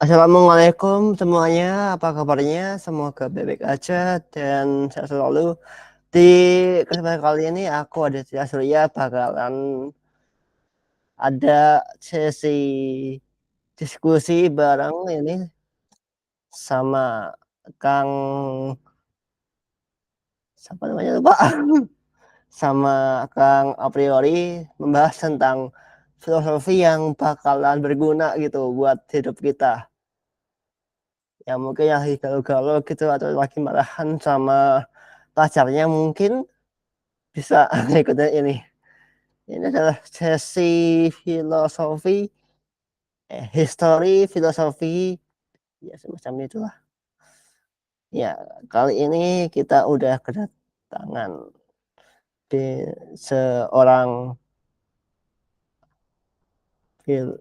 Assalamualaikum semuanya, apa kabarnya? Semoga baik-baik aja dan sehat selalu. Di kesempatan kali ini aku ada Tia Surya bakalan ada sesi diskusi bareng ini sama Kang siapa namanya lupa sama Kang a priori membahas tentang filosofi yang bakalan berguna gitu buat hidup kita. Ya mungkin yang lagi galau-galau gitu atau lagi marahan sama pacarnya mungkin bisa ikutin ini. Ini adalah sesi filosofi, history, filosofi, ya semacam itulah. Ya, kali ini kita udah kedatangan di seorang fil,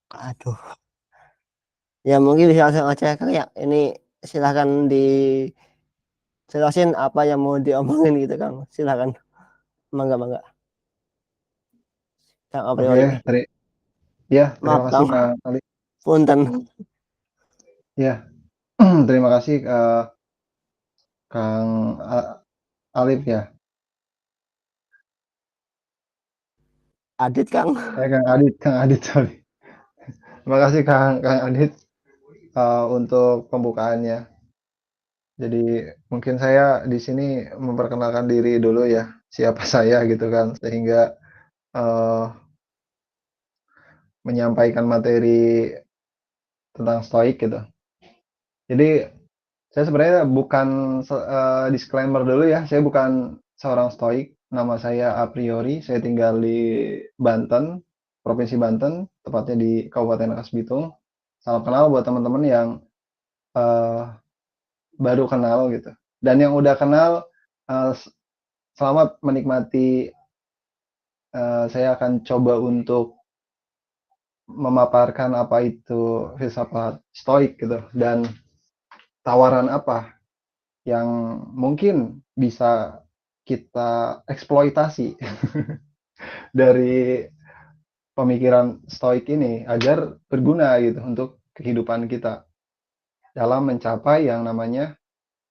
aduh, ya mungkin bisa langsung aja Kang ya. Ini silahkan dijelasin apa yang mau diomongin gitu Kang. Silahkan, mangga mangga. Kang a Oke, priori. ya terima Maaf kasih Kang, Kang Ali. punten. Ya, terima kasih Kang Alif ya. Adit Kang. Kang Adit, sorry. Terima kasih Kang Adit untuk pembukaannya. Jadi mungkin saya di sini memperkenalkan diri dulu ya, siapa saya gitu kan, sehingga eh, menyampaikan materi tentang stoik gitu. Jadi saya sebenarnya bukan disclaimer dulu ya, saya bukan seorang stoik. Nama saya a priori, saya tinggal di Banten, Provinsi Banten, tepatnya di Kabupaten Rangkas Bitung. Salam kenal buat teman-teman yang eh, baru kenal gitu. Dan yang udah kenal, eh, selamat menikmati. Saya akan coba untuk memaparkan apa itu filsafat stoik gitu, dan tawaran apa yang mungkin bisa kita eksploitasi dari pemikiran stoik ini agar berguna gitu untuk kehidupan kita dalam mencapai yang namanya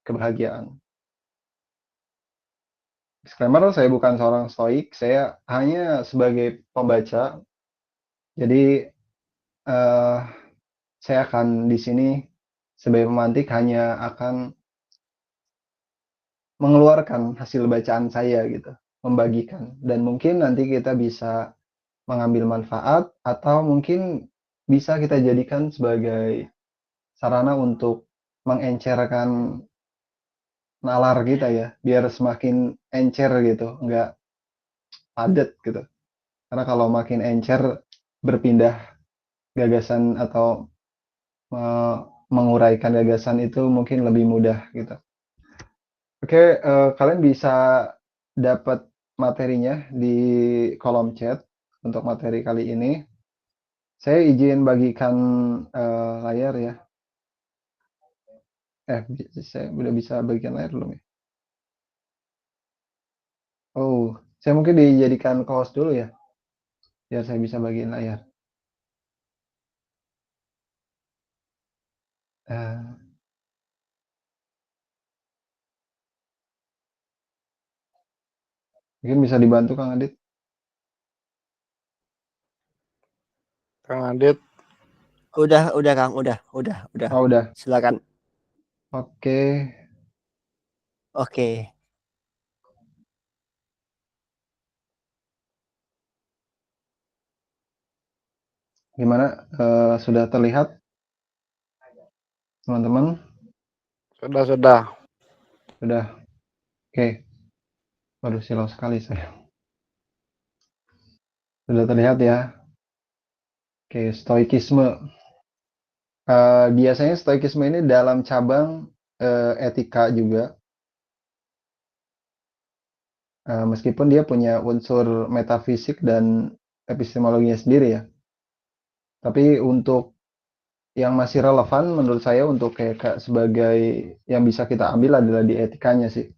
kebahagiaan. Disclaimer, saya bukan seorang stoik, saya hanya sebagai pembaca. Jadi eh, saya akan di sini sebagai pemantik hanya akan mengeluarkan hasil bacaan saya gitu, membagikan, dan mungkin nanti kita bisa mengambil manfaat atau mungkin bisa kita jadikan sebagai sarana untuk mengencerkan nalar kita ya, biar semakin encer gitu, nggak padat gitu. Karena kalau makin encer, berpindah gagasan atau eh, menguraikan gagasan itu mungkin lebih mudah gitu. Oke, kalian bisa dapat materinya di kolom chat untuk materi kali ini. Saya izin bagikan layar ya. Saya udah bisa bagikan layar belum ya? Oh, saya mungkin dijadikan co-host dulu ya, biar saya bisa bagiin layar. Eh, Mungkin bisa dibantu Kang Adit. Kang Adit, Udah Kang, udah. Oh udah. Silakan. Oke, Oke. gimana? Sudah terlihat teman-teman? sudah. Sudah. Oke, baru silau sekali saya. Sudah terlihat ya. Oke, stoikisme. Biasanya stoikisme ini dalam cabang etika juga. Meskipun dia punya unsur metafisik dan epistemologinya sendiri ya. Tapi untuk yang masih relevan menurut saya untuk kayak sebagai yang bisa kita ambil adalah di etikanya sih.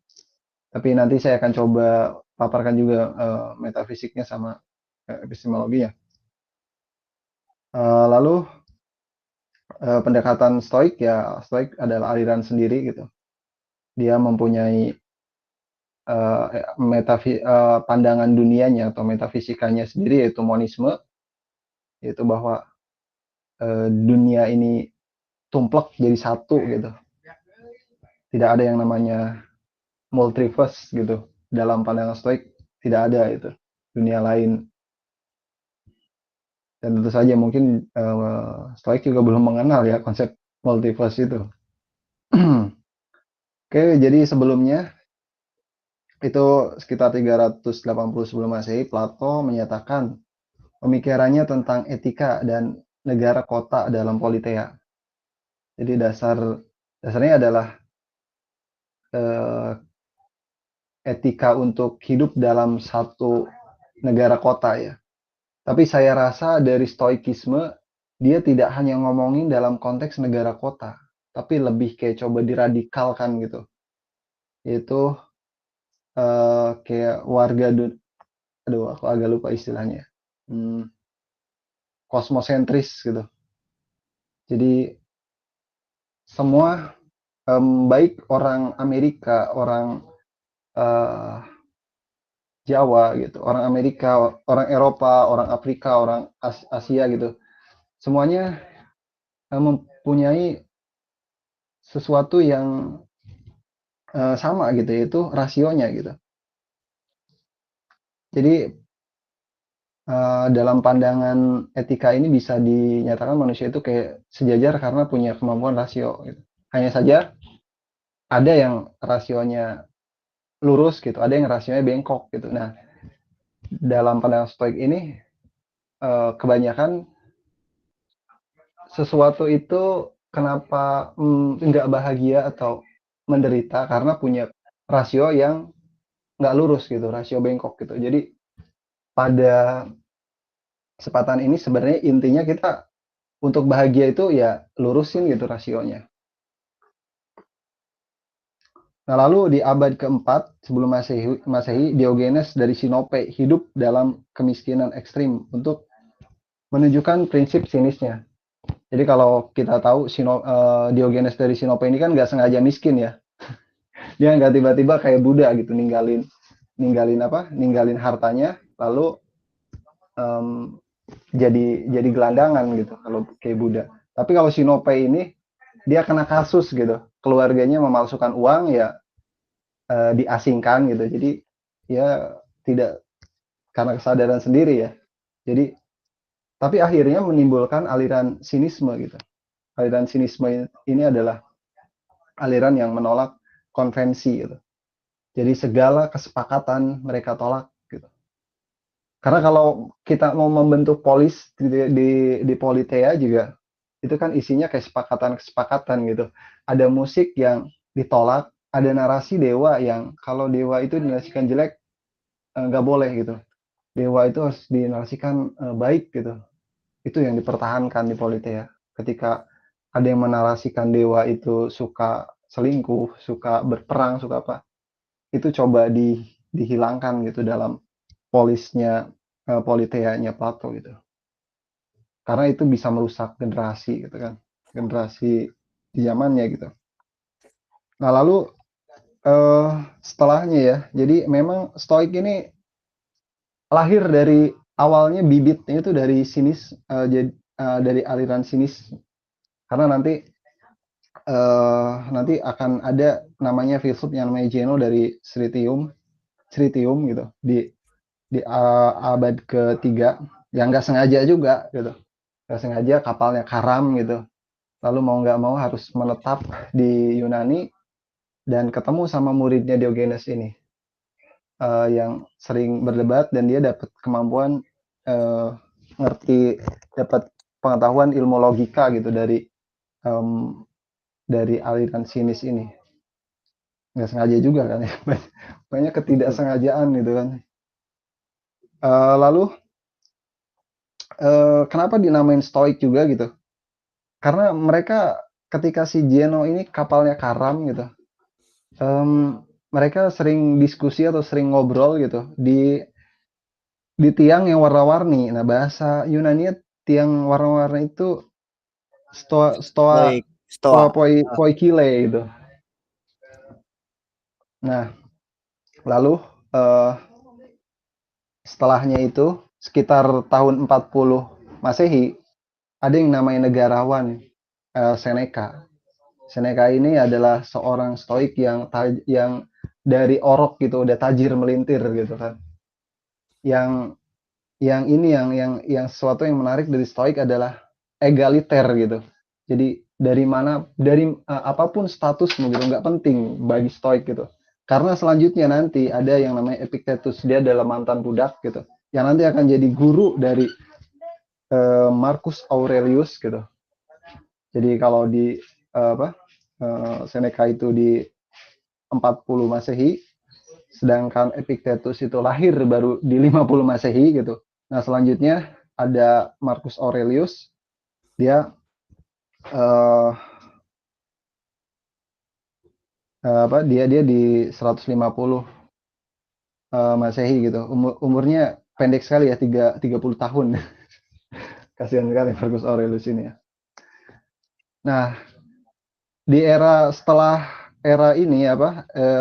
Tapi nanti saya akan coba paparkan juga metafisiknya sama epistemologinya. Lalu pendekatan Stoik ya, Stoik adalah aliran sendiri gitu. Dia mempunyai pandangan dunianya atau metafisikanya sendiri, yaitu monisme, yaitu bahwa dunia ini tumplek jadi satu gitu. Tidak ada yang namanya multiverse gitu. Dalam pandangan Stoik tidak ada itu dunia lain. Dan tentu saja mungkin Stoik juga belum mengenal ya konsep multiverse itu. Oke, jadi sebelumnya itu sekitar 380 sebelum Masehi, Plato menyatakan pemikirannya tentang etika dan negara kota dalam Politeia. Jadi dasarnya adalah etika untuk hidup dalam satu negara kota ya. Tapi saya rasa dari Stoikisme dia tidak hanya ngomongin dalam konteks negara kota, tapi lebih kayak coba diradikalkan gitu. Yaitu kayak aduh aku agak lupa istilahnya. Kosmosentris gitu. Jadi semua baik orang Amerika, orang Jawa gitu, orang Amerika, orang Eropa, orang Afrika, orang Asia gitu, semuanya mempunyai sesuatu yang sama gitu, yaitu rasionya gitu. Jadi dalam pandangan etika ini bisa dinyatakan manusia itu kayak sejajar karena punya kemampuan rasio gitu. Hanya saja ada yang rasionya lurus gitu, ada yang rasionya bengkok gitu. Nah, dalam pandangan Stoik ini kebanyakan sesuatu itu kenapa nggak bahagia atau menderita karena punya rasio yang nggak lurus gitu, rasio bengkok gitu. Jadi pada kesempatan ini sebenarnya intinya kita untuk bahagia itu ya lurusin gitu rasionya. Nah, lalu di abad keempat sebelum Masehi, Diogenes dari Sinope hidup dalam kemiskinan ekstrim untuk menunjukkan prinsip sinisnya. Jadi kalau kita tahu Diogenes dari Sinope ini kan nggak sengaja miskin ya. Dia nggak tiba-tiba kayak Buddha gitu ninggalin hartanya lalu jadi gelandangan gitu kalau kayak Buddha. Tapi kalau Sinope ini dia kena kasus gitu, keluarganya memalsukan uang ya diasingkan gitu. Jadi ya tidak karena kesadaran sendiri ya. Jadi tapi akhirnya menimbulkan aliran sinisme gitu. Aliran sinisme ini adalah aliran yang menolak konvensi gitu. Jadi segala kesepakatan mereka tolak gitu. Karena kalau kita mau membentuk polis di Politeia juga itu kan isinya kayak kesepakatan-kesepakatan gitu. Ada musik yang ditolak, ada narasi dewa yang kalau dewa itu dinarasikan jelek nggak boleh gitu. Dewa itu harus dinarasikan baik gitu. Itu yang dipertahankan di Politeia. Ketika ada yang menarasikan dewa itu suka selingkuh, suka berperang, suka apa, itu coba dihilangkan gitu dalam polisnya Politeia-nya Plato gitu. Karena itu bisa merusak generasi gitu kan. Generasi di zamannya gitu. Nah, lalu setelahnya ya. Jadi memang Stoik ini lahir dari awalnya bibitnya itu dari sinis dari aliran sinis. Karena nanti akan ada namanya filsuf yang namanya Zeno dari Cyritium gitu di abad ketiga yang nggak sengaja juga gitu, nggak sengaja kapalnya karam gitu, lalu mau nggak mau harus menetap di Yunani dan ketemu sama muridnya Diogenes ini yang sering berdebat dan dia dapat kemampuan dapat pengetahuan ilmu logika gitu dari aliran sinis ini. Nggak sengaja juga kan ya, banyak ketidaksengajaan gitu kan. Lalu kenapa dinamain Stoik juga gitu? Karena mereka ketika si Zeno ini kapalnya karam gitu, mereka sering diskusi atau sering ngobrol gitu di tiang yang warna-warni. Nah, bahasa Yunani tiang warna-warni itu stoa Stoa. poikile gitu. Nah, lalu setelahnya itu sekitar tahun 40 Masehi ada yang namanya negarawan Seneca. Seneca ini adalah seorang stoik yang dari orok gitu, udah tajir melintir gitu kan. Yang yang sesuatu yang menarik dari stoik adalah egaliter gitu. Jadi dari apapun statusmu gitu nggak penting bagi stoik gitu. Karena selanjutnya nanti ada yang namanya Epictetus, dia adalah mantan budak gitu. Yang nanti akan jadi guru dari Marcus Aurelius gitu. Jadi kalau di Seneca itu di 40 Masehi, sedangkan Epictetus itu lahir baru di 50 Masehi gitu. Nah, selanjutnya ada Marcus Aurelius, dia dia di 150 Masehi gitu. Umurnya pendek sekali ya, 30 tahun. Kasihan sekali Marcus Aurelius ini ya. Nah, di setelah era ini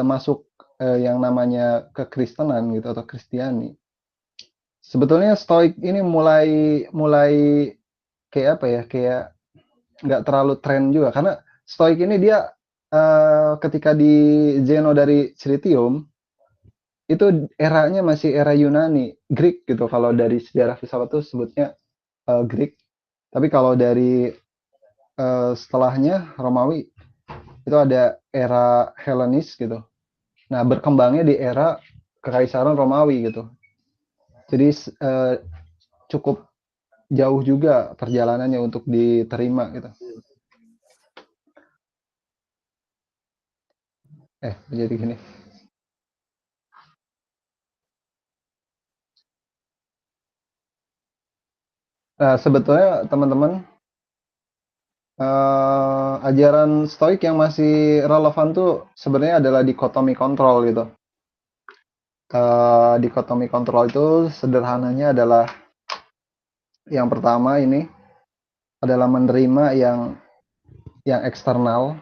masuk yang namanya kekristenan gitu atau Kristiani. Sebetulnya Stoik ini mulai kayak apa ya? Kayak nggak terlalu tren juga karena Stoik ini dia ketika di Zeno dari Cyritium itu eranya masih era Yunani, Greek gitu. Kalau dari sejarah filsafat itu sebutnya Greek. Tapi kalau dari setelahnya Romawi itu ada era Helenis gitu. Nah, berkembangnya di era Kekaisaran Romawi gitu. Jadi cukup jauh juga perjalanannya untuk diterima gitu. Jadi gini. Nah, sebetulnya teman-teman ajaran Stoik yang masih relevan tuh sebenarnya adalah dikotomi kontrol gitu. Dikotomi kontrol itu sederhananya adalah yang pertama ini adalah menerima yang eksternal,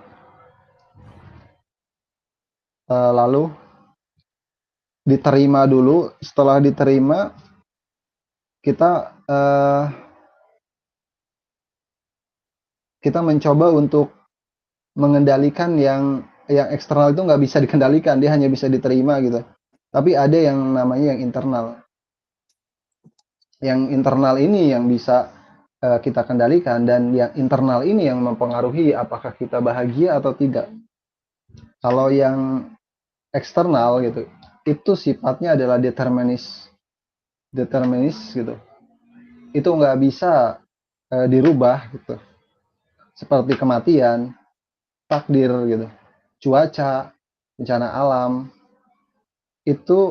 lalu diterima dulu. Setelah diterima kita mencoba untuk mengendalikan yang eksternal itu nggak bisa dikendalikan, dia hanya bisa diterima gitu. Tapi ada yang namanya yang internal. Yang internal ini yang bisa kita kendalikan, dan yang internal ini yang mempengaruhi apakah kita bahagia atau tidak. Kalau yang eksternal gitu, itu sifatnya adalah determinis gitu. Itu nggak bisa dirubah gitu. Seperti kematian, takdir gitu, cuaca, bencana alam, itu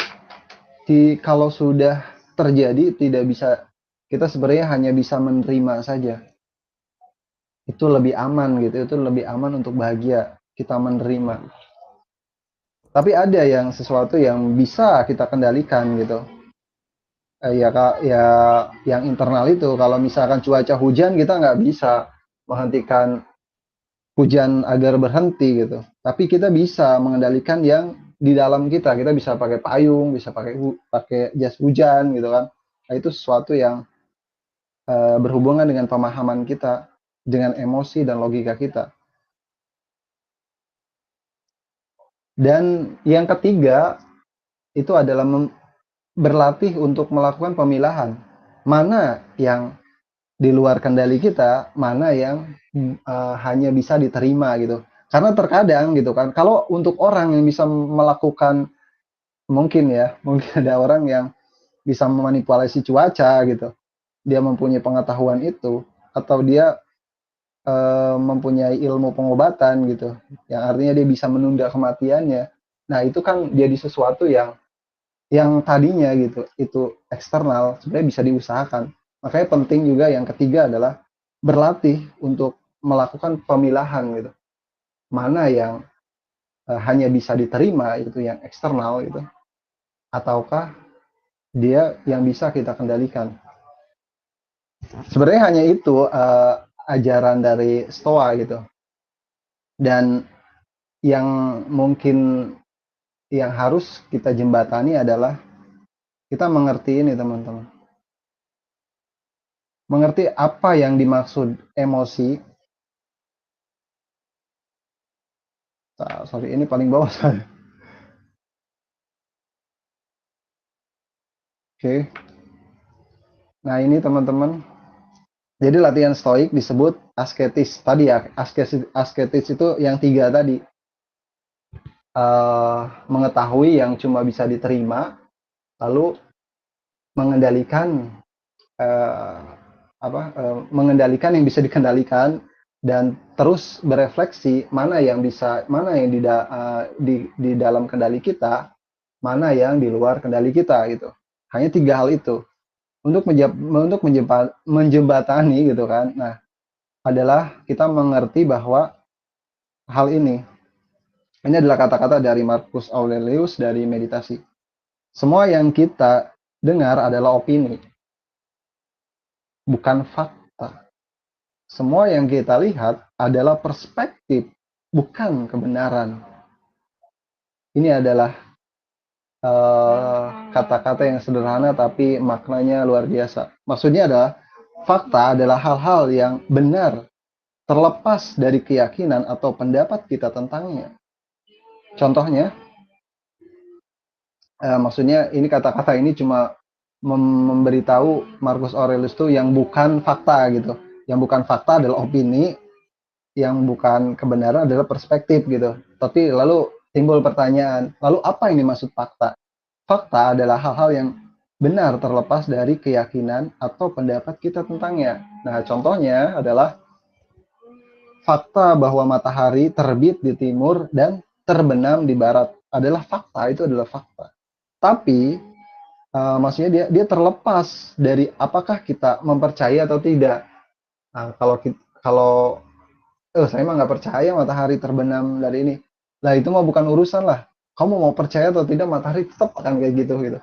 kalau sudah terjadi tidak bisa, kita sebenarnya hanya bisa menerima saja. Itu lebih aman gitu, itu lebih aman untuk bahagia, kita menerima. Tapi ada yang sesuatu yang bisa kita kendalikan gitu. Yang internal itu, kalau misalkan cuaca hujan, kita nggak bisa menghentikan hujan agar berhenti gitu. Tapi kita bisa mengendalikan yang di dalam kita. Kita bisa pakai payung, bisa pakai jas hujan gitu kan. Nah, itu sesuatu yang berhubungan dengan pemahaman kita, dengan emosi dan logika kita. Dan yang ketiga itu adalah berlatih untuk melakukan pemilahan. Mana yang di luar kendali kita, mana yang hanya bisa diterima gitu. Karena terkadang gitu kan, kalau untuk orang yang bisa melakukan, mungkin ada orang yang bisa memanipulasi cuaca gitu, dia mempunyai pengetahuan itu, atau dia mempunyai ilmu pengobatan gitu, yang artinya dia bisa menunda kematiannya. Nah, itu kan jadi sesuatu yang tadinya gitu itu eksternal, sebenarnya bisa diusahakan. Makanya penting juga yang ketiga adalah berlatih untuk melakukan pemilahan gitu. Mana yang hanya bisa diterima, itu yang eksternal gitu, ataukah dia yang bisa kita kendalikan. Sebenarnya hanya itu ajaran dari Stoa gitu. Dan yang mungkin yang harus kita jembatani adalah kita mengerti ini teman-teman. Mengerti apa yang dimaksud emosi. Sorry, ini paling bawah saya. Oke. Nah, ini teman-teman. Jadi latihan stoik disebut asketis. Tadi ya, asketis itu yang 3 tadi. Mengetahui yang cuma bisa diterima, lalu mengendalikan mengendalikan yang bisa dikendalikan, dan terus berefleksi mana yang di dalam kendali kita, mana yang di luar kendali kita gitu. Hanya 3 hal itu untuk menjembatani gitu kan. Nah, adalah kita mengerti bahwa hal ini adalah kata-kata dari Marcus Aurelius dari Meditasi. Semua yang kita dengar adalah opini, bukan fakta. Semua yang kita lihat adalah perspektif, bukan kebenaran. Ini adalah kata-kata yang sederhana tapi maknanya luar biasa. Maksudnya adalah fakta adalah hal-hal yang benar terlepas dari keyakinan atau pendapat kita tentangnya. Contohnya, maksudnya ini kata-kata ini cuma memberitahu Marcus Aurelius itu yang bukan fakta gitu. Yang bukan fakta adalah opini, yang bukan kebenaran adalah perspektif gitu. Tapi lalu timbul pertanyaan, lalu apa yang dimaksud fakta? Fakta adalah hal-hal yang benar terlepas dari keyakinan atau pendapat kita tentangnya. Nah, contohnya adalah fakta bahwa matahari terbit di timur dan terbenam di barat adalah fakta, itu adalah fakta. Tapi maksudnya dia terlepas dari apakah kita mempercayai atau tidak. Nah, kalau saya mah nggak percaya matahari terbenam dari ini. Lah itu mah bukan urusan lah. Kamu mau percaya atau tidak, matahari tetap akan kayak gitu gitu.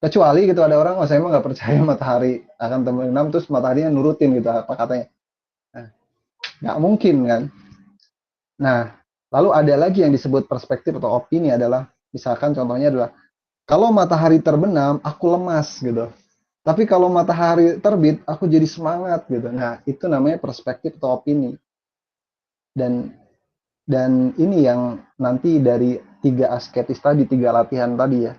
Kecuali gitu ada orang, saya mah nggak percaya matahari akan terbenam, terus mataharinya nurutin gitu apa katanya. Nah, nggak mungkin kan. Nah, lalu ada lagi yang disebut perspektif atau opini adalah, misalkan contohnya adalah, kalau matahari terbenam, aku lemas gitu. Tapi kalau matahari terbit, aku jadi semangat gitu. Nah, itu namanya perspektif atau opini. Dan ini yang nanti dari 3 asketis tadi, 3 latihan tadi ya,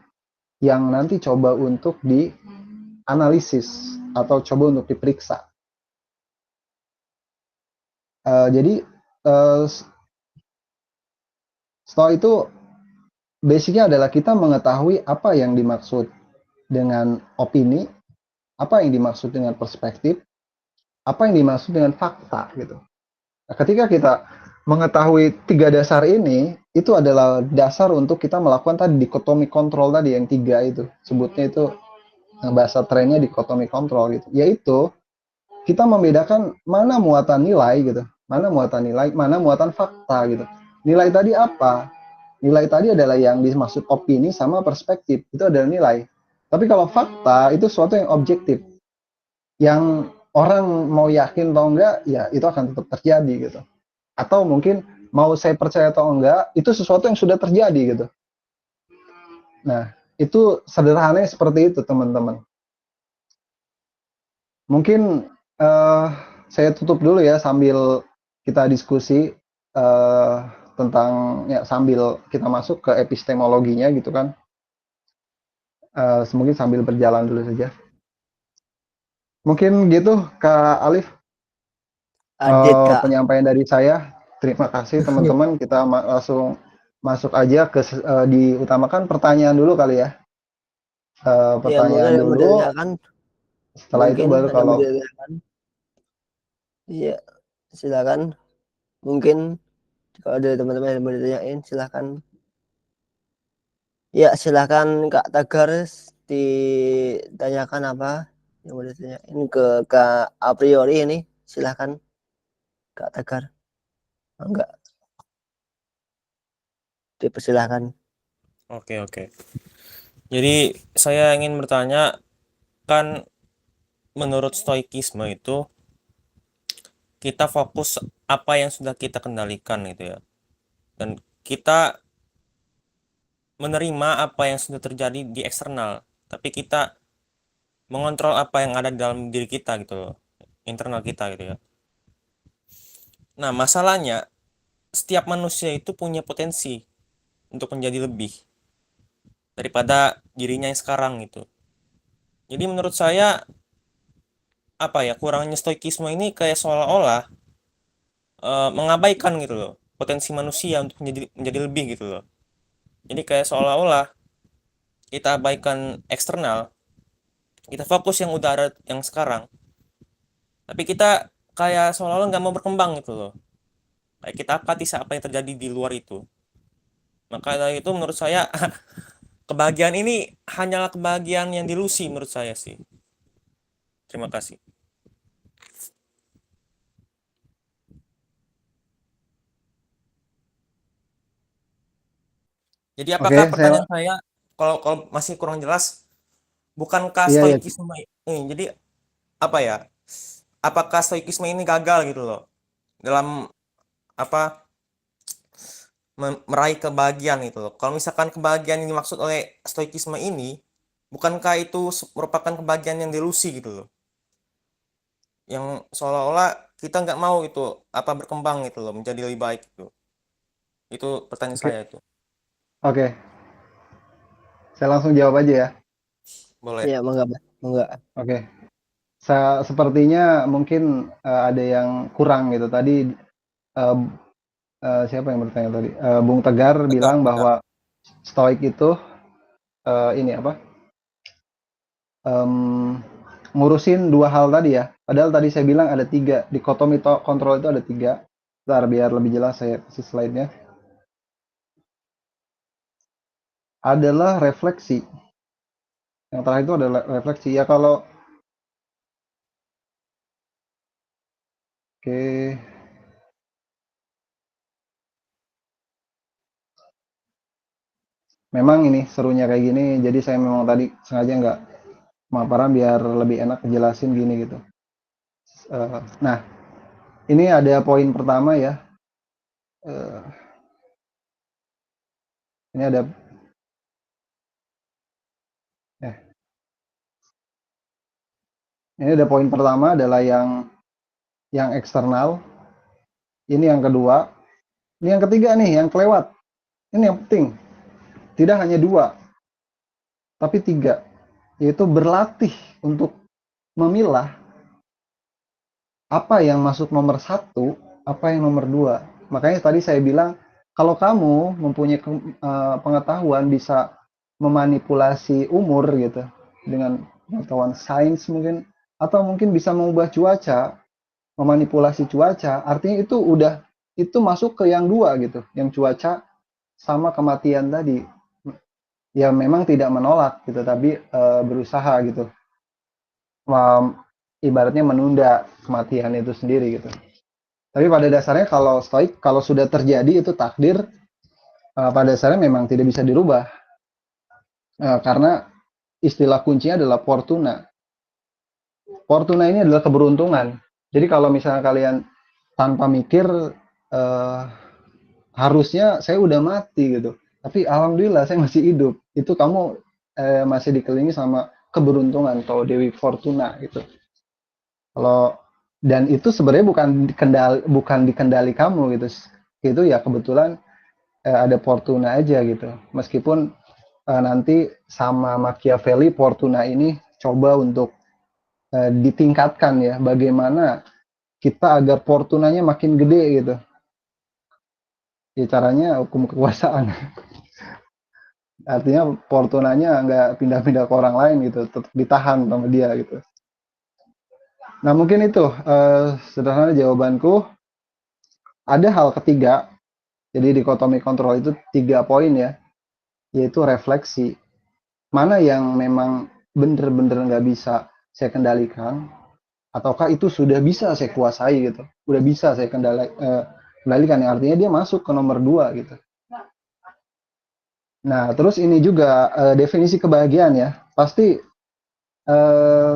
yang nanti coba untuk dianalisis atau coba untuk diperiksa. Jadi Stoa itu basicnya adalah kita mengetahui apa yang dimaksud dengan opini, apa yang dimaksud dengan perspektif, apa yang dimaksud dengan fakta gitu. Nah, ketika kita mengetahui 3 dasar ini, itu adalah dasar untuk kita melakukan tadi dikotomi kontrol tadi yang 3 itu. Sebutnya itu bahasa trennya dikotomi kontrol gitu. Yaitu kita membedakan mana muatan nilai gitu, mana muatan nilai, mana muatan fakta gitu. Nilai tadi apa? Nilai tadi adalah yang dimaksud opini sama perspektif, itu adalah nilai. Tapi kalau fakta itu sesuatu yang objektif, yang orang mau yakin atau enggak, ya itu akan tetap terjadi gitu. Atau mungkin mau saya percaya atau enggak, itu sesuatu yang sudah terjadi gitu. Nah, itu sederhananya seperti itu teman-teman. Mungkin saya tutup dulu ya sambil kita diskusi tentang ya sambil kita masuk ke epistemologinya gitu kan. Mungkin sambil berjalan dulu saja. Mungkin gitu Kak Alif, Adit Kak. penyampaian dari saya. Terima kasih teman-teman. Kita langsung masuk aja ke diutamakan pertanyaan dulu kali ya. Ya mungkin Pertanyaan ada yang mau dulu. ditanyakan, Setelah itu mungkin baru ada yang mau kalau ditanyakan. Iya, silakan. Mungkin kalau ada teman-teman yang mau ditanyain, silakan. Ya, silakan Kak Tagar, ditanyakan apa yang mau ditanyain ke Kak a priori ini. Silakan Kak Tagar. Enggak, dipersilahkan. Oke, oke. Jadi saya ingin bertanya, kan menurut Stoikisme itu kita fokus apa yang sudah kita kendalikan gitu ya. Dan kita menerima apa yang sudah terjadi di eksternal, tapi kita mengontrol apa yang ada di dalam diri kita gitu loh, internal kita gitu ya. Nah, masalahnya setiap manusia itu punya potensi untuk menjadi lebih daripada dirinya yang sekarang gitu. Jadi menurut saya apa ya, kurangnya stoikisme ini kayak seolah-olah mengabaikan gitu loh potensi manusia untuk menjadi lebih gitu loh. Jadi kayak seolah-olah kita abaikan eksternal, kita fokus yang udah ada yang sekarang, tapi kita kayak seolah-olah nggak mau berkembang gitu loh. Kayak kita apati apa yang terjadi di luar itu. Maka dari itu menurut saya kebahagiaan ini hanyalah kebahagiaan yang dilusi menurut saya sih. Terima kasih. Jadi apakah Oke, pertanyaan saya, kalau masih kurang jelas, bukankah iya ya. stoikisme ini, jadi apa ya? Apakah stoikisme ini gagal gitu loh dalam apa meraih kebahagiaan gitu loh. Kalau misalkan kebahagiaan yang dimaksud oleh stoikisme ini, bukankah itu merupakan kebahagiaan yang delusi gitu loh. Yang seolah-olah kita nggak mau itu apa berkembang gitu loh, menjadi lebih baik gitu. Itu pertanyaan Oke, saya itu. oke. Saya langsung jawab aja ya. Boleh. Ya, mangga, mangga. Oke. Sepertinya mungkin ada yang kurang gitu. Tadi eh, siapa yang bertanya tadi? Bung Tegar Tegar, bilang tegar. bahwa stoik itu ini apa? em, ngurusin dua hal tadi ya. Padahal tadi saya bilang ada tiga. Dikotomi kontrol itu ada tiga. Bentar, biar lebih jelas saya kasih slide-nya. Adalah refleksi. Yang terakhir itu adalah refleksi. Ya kalau oke, memang ini serunya kayak gini. Jadi saya memang tadi sengaja nggak maparan biar lebih enak jelasin gini gitu. Nah, ini ada poin pertama ya. Eh, ini ada eh, ini ada poin pertama adalah yang eksternal. Ini yang kedua. Ini yang ketiga nih, yang kelewat. Ini yang penting. Tidak hanya dua, tapi tiga. Yaitu berlatih untuk memilah apa yang masuk nomor satu, apa yang nomor dua. Makanya tadi saya bilang, kalau kamu mempunyai pengetahuan bisa memanipulasi umur gitu, dengan pengetahuan sains mungkin, atau mungkin bisa mengubah cuaca, memanipulasi cuaca, artinya itu masuk ke yang dua gitu, yang cuaca sama kematian tadi. Ya memang tidak menolak gitu, tapi berusaha gitu, ibaratnya menunda kematian itu sendiri gitu. Tapi pada dasarnya kalau stoik, kalau sudah terjadi itu takdir, pada dasarnya memang tidak bisa dirubah. Karena istilah kuncinya adalah fortuna. Fortuna ini adalah keberuntungan. Jadi kalau misalnya kalian tanpa mikir, eh, harusnya saya udah mati gitu. Tapi alhamdulillah saya masih hidup. Itu kamu masih dikelilingi sama keberuntungan atau Dewi Fortuna gitu. Kalau dan itu sebenarnya bukan dikendali kamu gitu. Itu ya kebetulan ada Fortuna aja gitu. Meskipun nanti sama Machiavelli Fortuna ini coba untuk ditingkatkan ya, bagaimana kita agar Fortunanya makin gede gitu. Ya caranya hukum kekuasaan. Artinya Fortunanya nggak pindah-pindah ke orang lain gitu, tetap ditahan sama dia gitu. Nah mungkin itu sederhana jawabanku. Ada hal ketiga, jadi dikotomi kontrol itu 3 poin ya, yaitu refleksi. Mana yang memang bener-bener nggak bisa saya kendalikan, ataukah itu sudah bisa saya kuasai gitu, udah bisa saya kendalikan, ya artinya dia masuk ke nomor 2 gitu. Nah terus ini juga definisi kebahagiaan ya, pasti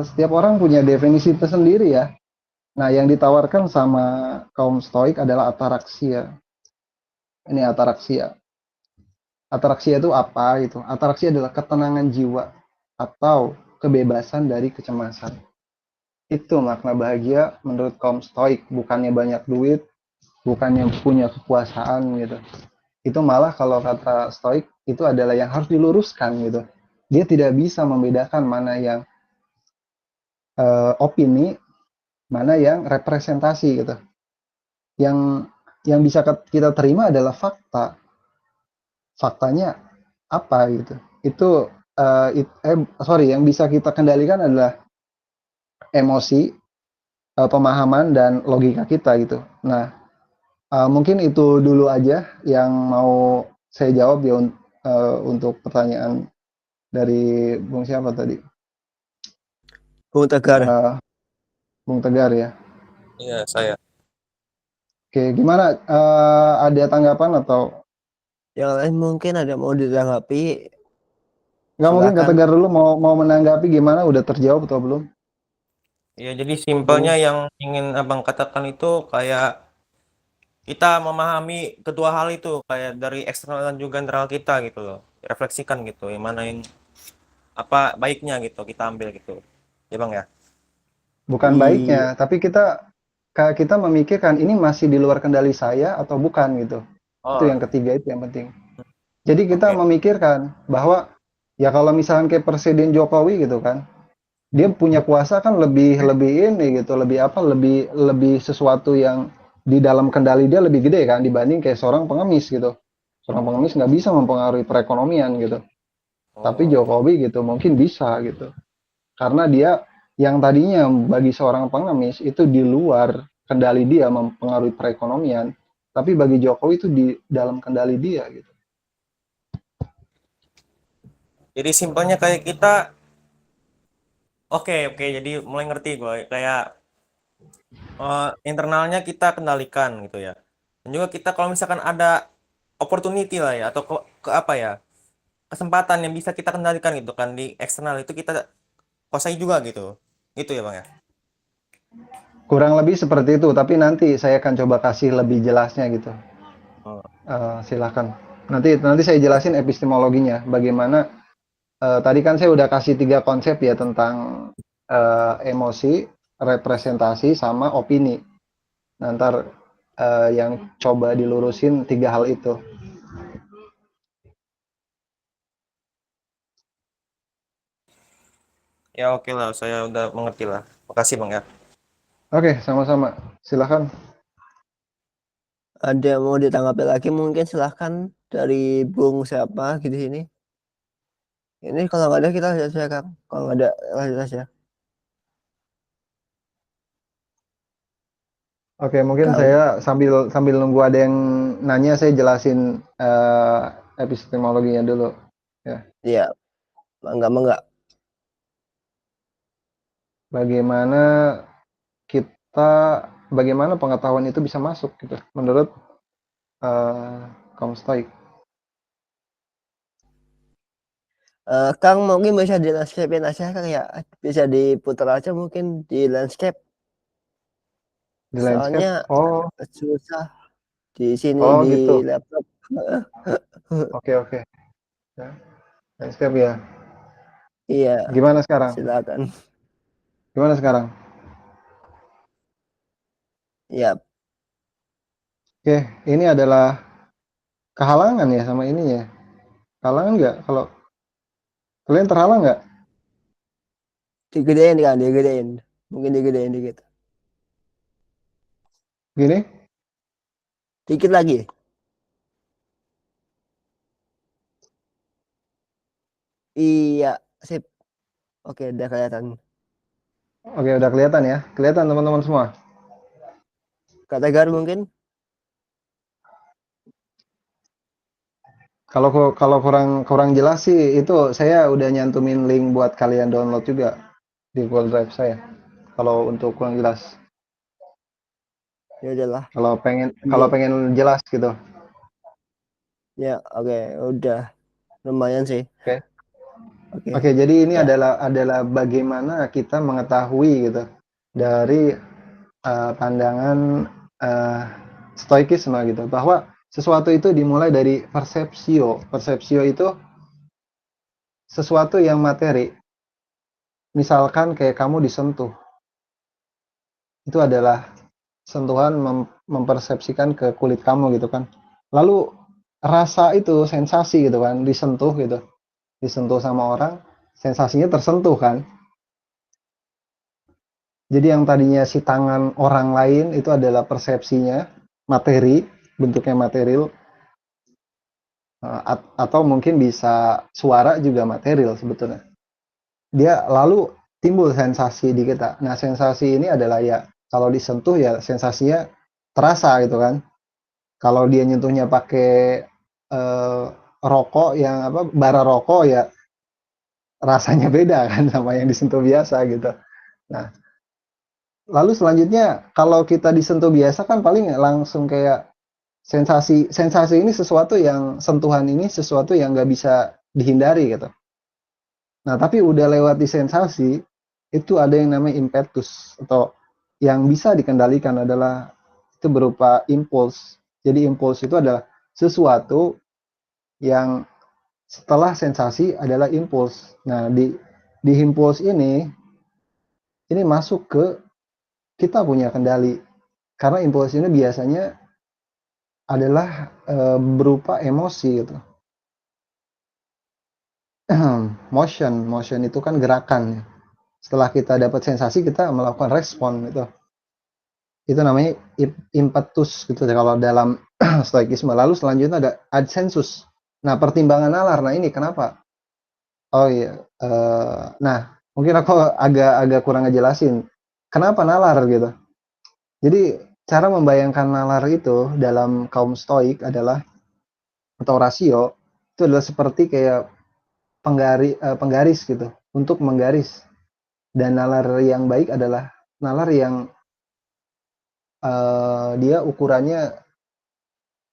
setiap orang punya definisi tersendiri ya. Nah, yang ditawarkan sama kaum Stoik adalah ataraksia. Ini ataraksia. Ataraksia itu apa itu? Ataraksia adalah ketenangan jiwa atau kebebasan dari kecemasan. Itu makna bahagia menurut kaum Stoik, bukannya banyak duit, bukannya punya kekuasaan gitu. Itu malah kalau kata Stoik itu adalah yang harus diluruskan gitu. Dia tidak bisa membedakan mana yang opini, mana yang representasi gitu. Yang bisa kita terima adalah fakta. Faktanya apa gitu. Itu sorry, yang bisa kita kendalikan adalah emosi, pemahaman dan logika kita gitu. Nah, mungkin itu dulu aja yang mau saya jawab ya untuk pertanyaan dari Bung siapa tadi? Bung Tegar. Bung Tegar ya. Iya, saya. Oke, gimana? Ada tanggapan atau Yang lain mungkin ada mau ditanggapi, nggak? Mungkin Kak silakan. Tegar dulu mau menanggapi gimana? Udah terjawab atau belum? Ya, jadi simpelnya yang ingin Abang katakan itu kayak kita memahami kedua hal itu kayak dari eksternal dan juga internal kita gitu loh. Refleksikan gitu, yang mana yang apa baiknya gitu kita ambil gitu. Ya, Bang ya. Bukan Iya. baiknya, tapi kita memikirkan ini masih di luar kendali saya atau bukan gitu. Itu Oh, yang ketiga, itu yang penting. Jadi kita oke. memikirkan bahwa ya kalau misalkan kayak Presiden Jokowi gitu kan, dia punya kuasa kan lebih lebih ini gitu, lebih apa, lebih lebih sesuatu yang di dalam kendali dia lebih gede kan dibanding kayak seorang pengemis gitu. Seorang pengemis nggak bisa mempengaruhi perekonomian gitu. Tapi Oh, Jokowi gitu mungkin bisa gitu. Karena dia yang tadinya bagi seorang pengemis itu di luar kendali dia mempengaruhi perekonomian, tapi bagi Jokowi itu di dalam kendali dia gitu. jadi simpelnya kayak kita oke oke jadi mulai ngerti gue kayak internalnya kita kendalikan gitu ya. Dan juga kita kalau misalkan ada opportunity lah ya atau ke apa ya kesempatan yang bisa kita kendalikan gitu kan di eksternal itu kita kuasai juga gitu. Gitu ya Bang ya. Kurang lebih seperti itu, tapi nanti saya akan coba kasih lebih jelasnya gitu. Oh. Silakan. Nanti saya jelasin epistemologinya. Bagaimana tadi kan saya udah kasih 3 konsep ya tentang emosi, representasi, sama opini. Nah, ntar yang coba dilurusin 3 hal itu. Ya oke lah, saya udah mengerti lah. Makasih Bang ya. Oke, sama-sama. Silakan. Ada yang mau ditanggapi lagi mungkin silahkan dari Bung siapa gitu sini. Ini kalau nggak ada kita lanjut saja Kang. Kalau nggak ada lanjut saja. Oke, mungkin Kang. saya sambil sambil nunggu ada yang nanya, saya jelasin epistemologinya dulu. Ya, Iya, enggak. bagaimana kita, bagaimana pengetahuan itu bisa masuk gitu, menurut kaum stoik. Kang mungkin bisa di landscape aja Kang ya. Bisa diputar aja mungkin di landscape. Di landscape, Soalnya oh, susah di sini oh di gitu. laptop. Oke, oke. Ya, landscape ya. Iya, Gimana sekarang? silakan. Gimana sekarang? Iya, Oke, ini adalah kehalangan ya sama ininya. Halangan nggak? Kalau kalian terhalang nggak? digedein kan, digedein. Mungkin digedein dikit. Gini? Dikit lagi. Iya, sip. Oke, udah kelihatan. Oke, udah kelihatan ya. Kelihatan teman-teman semua. Kak Tegar mungkin? Kalau kurang kurang jelas sih itu saya udah nyantumin link buat kalian download juga di Google Drive saya. Kalau untuk kurang jelas, Ya udahlah. kalau Mending. pengen jelas gitu. Ya, oke, udah lumayan sih. Oke. Oke, Oke, jadi ini ya. adalah bagaimana kita mengetahui gitu dari pandangan stoikisme gitu, bahwa sesuatu itu dimulai dari persepsio. Persepsio itu sesuatu yang materi. Misalkan kayak kamu disentuh, itu adalah sentuhan mempersepsikan ke kulit kamu gitu kan. Lalu rasa itu sensasi gitu kan, disentuh gitu, disentuh sama orang, sensasinya tersentuh kan. Jadi yang tadinya si tangan orang lain itu adalah persepsinya, materi, bentuknya material, atau mungkin bisa suara juga material sebetulnya. Dia lalu timbul sensasi di kita. Nah, sensasi ini adalah ya kalau disentuh ya sensasinya terasa gitu kan. Kalau dia nyentuhnya pakai rokok yang apa, bara rokok ya rasanya beda kan sama yang disentuh biasa gitu. Nah, lalu selanjutnya kalau kita disentuh biasa kan paling langsung kayak sensasi ini sesuatu yang sentuhan ini sesuatu yang nggak bisa dihindari gitu. Nah, tapi udah lewat di sensasi, itu ada yang namanya impetus, atau yang bisa dikendalikan adalah itu berupa impuls. Jadi impuls itu adalah sesuatu yang setelah sensasi adalah impuls. Nah, di impuls ini masuk ke kita punya kendali. Karena impuls ini biasanya adalah berupa emosi gitu. Motion itu kan gerakan. Setelah kita dapat sensasi, kita melakukan respon itu. Itu namanya impetus gitu kalau dalam stoikisme. Lalu selanjutnya ada adsensus. Nah, pertimbangan nalar. Nah, ini kenapa? Oh iya, nah mungkin aku agak kurang ngejelasin. Kenapa nalar gitu? Jadi cara membayangkan nalar itu dalam kaum stoik adalah atau rasio itu adalah seperti kayak penggaris gitu untuk menggaris. Dan nalar yang baik adalah nalar yang dia ukurannya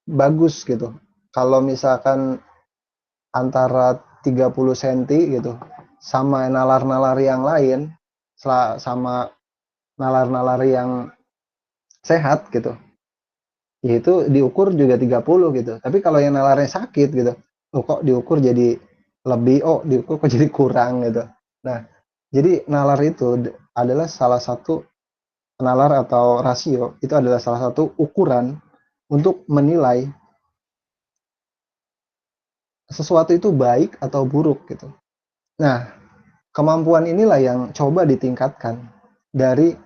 bagus gitu. Kalau misalkan antara 30 cm gitu sama nalar-nalar yang lain, sama nalar-nalar yang sehat gitu, yaitu diukur juga 30 gitu. Tapi kalau yang nalarnya sakit gitu, kok diukur jadi lebih, diukur kok jadi kurang gitu. Nah, jadi nalar itu adalah salah satu nalar atau rasio, itu adalah salah satu ukuran untuk menilai sesuatu itu baik atau buruk gitu. Nah, kemampuan inilah yang coba ditingkatkan dari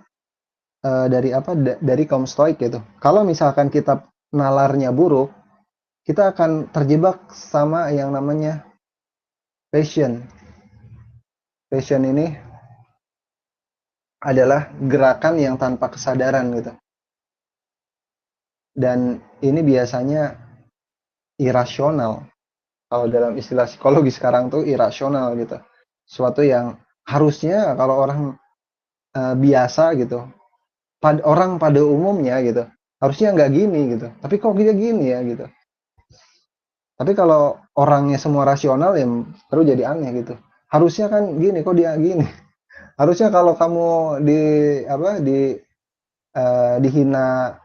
dari kaum stoik gitu. Kalau misalkan kita nalarnya buruk, kita akan terjebak sama yang namanya passion. Passion ini adalah gerakan yang tanpa kesadaran gitu. Dan ini biasanya irasional. Kalau dalam istilah psikologi sekarang tuh irasional gitu. Suatu yang harusnya kalau orang biasa gitu, orang pada umumnya gitu, harusnya nggak gini gitu. Tapi kok dia gini ya gitu. Tapi kalau orangnya semua rasional ya baru jadi aneh gitu. Harusnya kan gini, kok dia gini. Harusnya kalau kamu dihina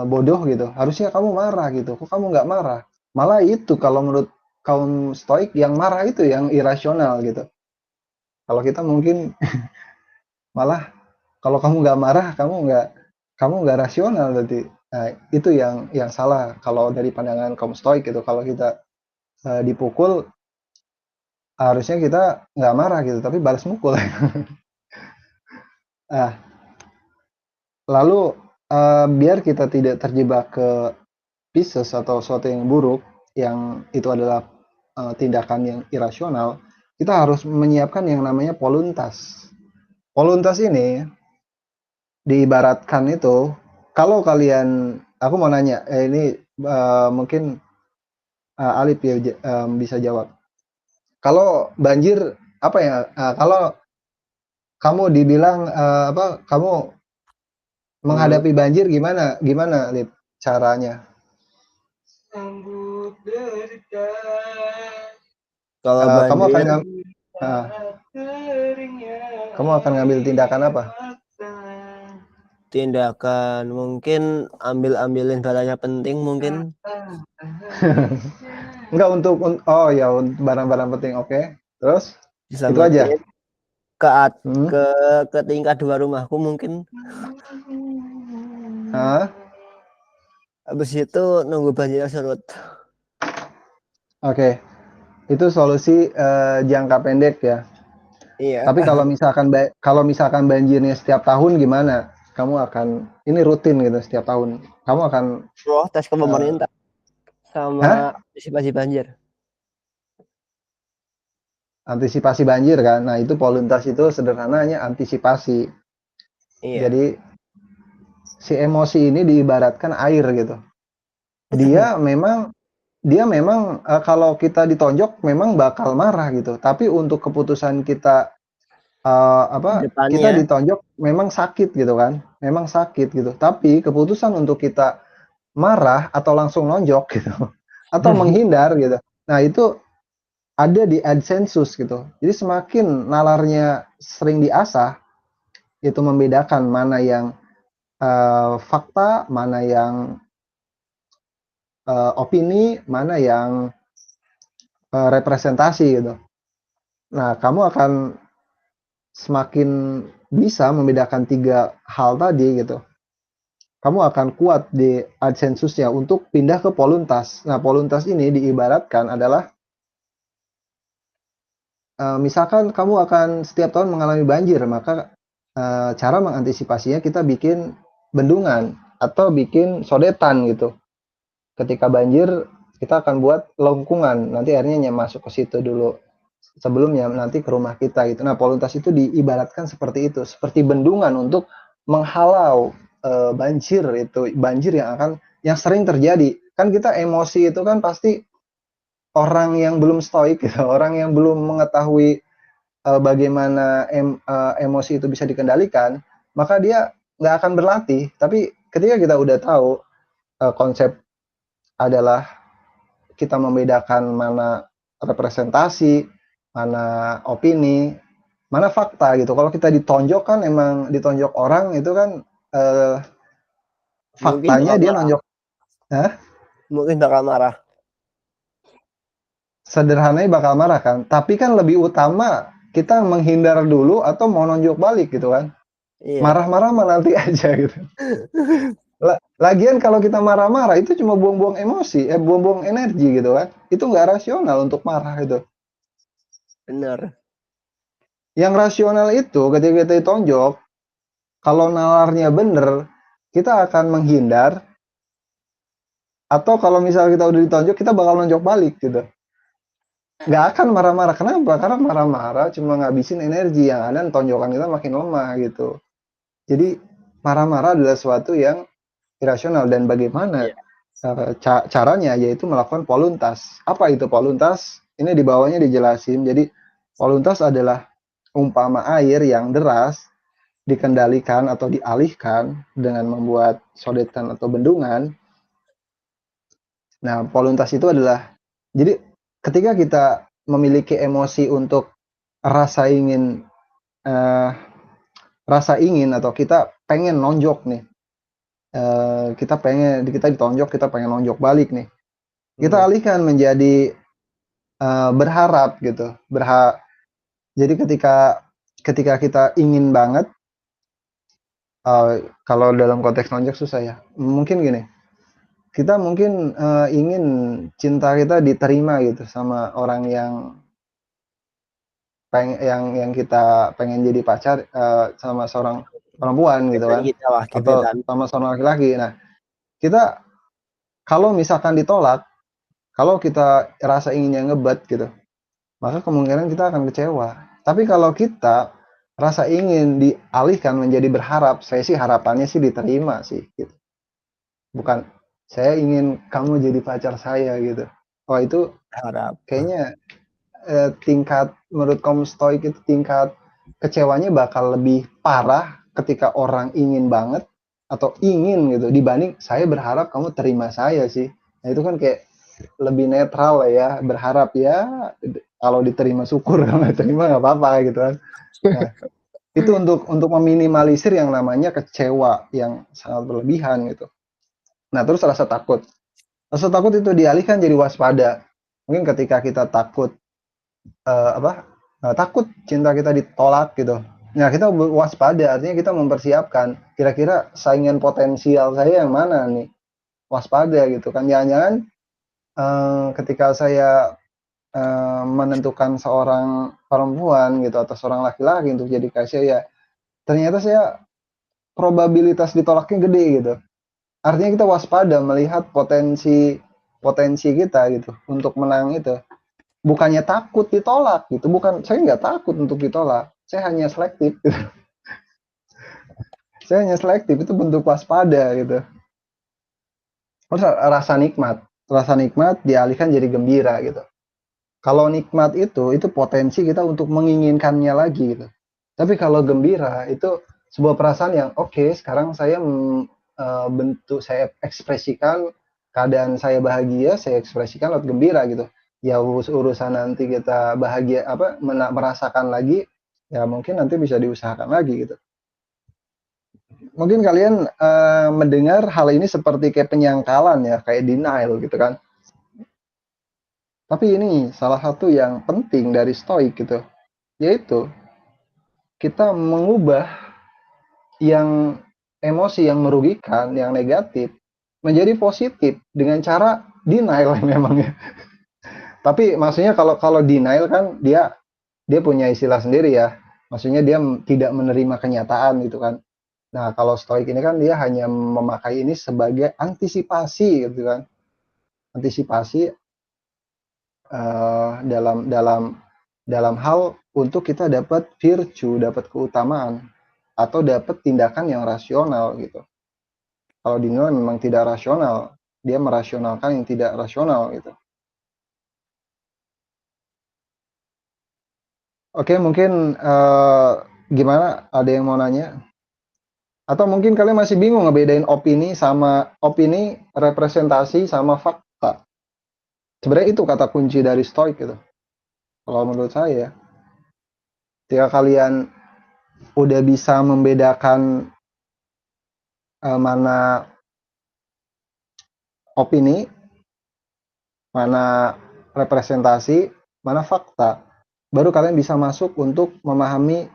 bodoh gitu, harusnya kamu marah gitu. Kok kamu nggak marah? Malah itu kalau menurut kaum stoik yang marah itu yang irasional gitu. Kalau kita mungkin malah kalau kamu nggak marah, kamu nggak rasional berarti. Nah, itu yang salah kalau dari pandangan kaum stoik gitu. Kalau kita dipukul harusnya kita nggak marah gitu, tapi balas mukul. Nah, lalu biar kita tidak terjebak ke Pisces atau sesuatu yang buruk, yang itu adalah tindakan yang irasional, kita harus menyiapkan yang namanya voluntas. Voluntas ini diibaratkan itu, kalau kalian, aku mau nanya, ini mungkin Alif ya bisa jawab. Kalau banjir, apa ya? Kalau kamu dibilang kamu menghadapi banjir gimana Lip caranya? Kalau Kamu akan banjir, kamu akan ngambil tindakan apa? tindakan mungkin ambilin barangnya penting mungkin Enggak oh ya barang-barang penting, oke. Terus itu aja. diselamatin ke Hmm. ke tingkat 2 rumahku mungkin. Hah? Habis itu nunggu banjirnya surut. Oke. Itu solusi jangka pendek ya. Iya. Tapi kalau misalkan banjirnya setiap tahun gimana? Kamu akan ini rutin gitu setiap tahun. Kamu akan Protes ke eh, pemerintah hah? sama antisipasi banjir. Antisipasi banjir kan. Nah, itu Poluntas itu sederhananya antisipasi. Iya. Jadi si emosi ini diibaratkan air gitu. Dia memang kalau kita ditonjok memang bakal marah gitu. Tapi untuk keputusan kita kita Depannya ditonjok memang sakit gitu kan. Memang sakit gitu. Tapi keputusan untuk kita marah atau langsung nonjok gitu atau menghindar gitu. Nah, itu ada di adsensus gitu. Jadi semakin nalarnya sering diasah, itu membedakan mana yang fakta, mana yang opini, mana yang representasi gitu. Nah, kamu akan semakin bisa membedakan 3 hal tadi gitu. Kamu akan kuat di adsensusnya untuk pindah ke poluntas. Nah, poluntas ini diibaratkan adalah misalkan kamu akan setiap tahun mengalami banjir, maka cara mengantisipasinya kita bikin bendungan atau bikin sodetan gitu. Ketika banjir, kita akan buat lengkungan, nanti airnya masuk ke situ dulu sebelumnya nanti ke rumah kita gitu. Nah, poluntas itu diibaratkan seperti itu, seperti bendungan untuk menghalau banjir yang sering terjadi. Kan kita emosi itu kan pasti orang yang belum stoik gitu, orang yang belum mengetahui bagaimana emosi itu bisa dikendalikan, maka dia nggak akan berlatih. Tapi ketika kita udah tahu konsep adalah kita membedakan mana representasi, mana opini, mana fakta gitu. Kalau kita ditonjok kan emang ditonjok orang itu kan mungkin faktanya bakal dia marah. nonjok. Hah? Mungkin bakal marah. Sederhananya bakal marah kan. Tapi kan lebih utama kita menghindar dulu atau mau nonjok balik gitu kan. Iya. Marah-marah mah nanti aja gitu. Lagian kalau kita marah-marah itu cuma buang-buang emosi, buang-buang energi gitu kan. Itu nggak rasional untuk marah itu. Bener. Yang rasional itu ketika kita ditonjok, kalau nalarnya bener, kita akan menghindar. Atau kalau misalnya kita udah ditonjok, kita bakal nonjok balik gitu. Nggak akan marah-marah. Kenapa? Karena marah-marah cuma ngabisin energi. Yang ada tonjokan kita makin lemah gitu. Jadi marah-marah adalah sesuatu yang irasional. Dan bagaimana Iya. caranya yaitu melakukan poluntas. Apa itu poluntas? Ini di bawahnya dijelasin. Jadi poluntas adalah umpama air yang deras dikendalikan atau dialihkan dengan membuat sodetan atau bendungan. Nah, poluntas itu adalah jadi ketika kita memiliki emosi untuk rasa ingin eh, rasa ingin atau kita pengen nonjok nih, kita ditonjok, kita pengen nonjok balik nih. Kita alihkan menjadi berharap gitu. Jadi ketika kita ingin banget, kalau dalam konteks nonjok susah ya. Mungkin gini, kita mungkin ingin cinta kita diterima gitu sama orang yang yang kita pengen jadi pacar sama seorang perempuan gitu Gebetan kan, kita lah, atau gebetan. sama seorang laki-laki. Nah, kita kalau misalkan ditolak, kalau kita rasa inginnya ngebet gitu, maka kemungkinan kita akan kecewa. Tapi kalau kita rasa ingin dialihkan menjadi berharap, saya sih harapannya sih diterima sih gitu. Bukan saya ingin kamu jadi pacar saya gitu. Oh, itu Harap. kayaknya tingkat menurut kaum stoik itu tingkat kecewanya bakal lebih parah ketika orang ingin banget atau ingin gitu dibanding saya berharap kamu terima saya sih. Nah, itu kan kayak lebih netral lah ya, berharap ya kalau diterima syukur, kalau nggak terima nggak apa-apa gitu kan. Nah, Itu untuk meminimalisir yang namanya kecewa yang sangat berlebihan gitu. Nah, terus rasa takut. Rasa takut itu dialihkan jadi waspada. Mungkin ketika kita takut takut cinta kita ditolak gitu. Nah, kita waspada, artinya kita mempersiapkan kira-kira saingan potensial saya yang mana nih. Waspada gitu kan. Jangan-jangan ketika saya menentukan seorang perempuan gitu atau seorang laki-laki untuk jadi kasih ya, ternyata saya probabilitas ditolaknya gede gitu. Artinya kita waspada melihat potensi kita gitu untuk menang itu. Bukannya takut ditolak gitu, saya nggak takut untuk ditolak, saya hanya selektif gitu. Saya hanya selektif, itu bentuk waspada gitu. Terus rasa nikmat dialihkan jadi gembira gitu. Kalau nikmat itu potensi kita untuk menginginkannya lagi gitu. Tapi kalau gembira itu sebuah perasaan yang oke, sekarang saya saya ekspresikan keadaan saya bahagia, saya ekspresikan lewat gembira gitu. Ya urusan nanti kita bahagia merasakan lagi, ya mungkin nanti bisa diusahakan lagi gitu. Mungkin kalian mendengar hal ini seperti kayak penyangkalan ya, kayak denial gitu kan. Tapi ini salah satu yang penting dari stoik gitu, yaitu kita mengubah yang emosi yang merugikan, yang negatif menjadi positif dengan cara denial memangnya. Tapi maksudnya kalau denial kan dia punya istilah sendiri ya. Maksudnya dia tidak menerima kenyataan gitu kan. Nah, kalau stoik ini kan dia hanya memakai ini sebagai antisipasi gitu kan. Antisipasi dalam hal untuk kita dapat virtue, dapat keutamaan atau dapat tindakan yang rasional gitu. Kalau denial memang tidak rasional, dia merasionalkan yang tidak rasional gitu. Oke, mungkin gimana? Ada yang mau nanya? Atau mungkin kalian masih bingung ngebedain opini, representasi sama fakta. Sebenarnya itu kata kunci dari stoik gitu. Kalau menurut saya, ketika kalian udah bisa membedakan mana opini, mana representasi, mana fakta, baru kalian bisa masuk untuk memahami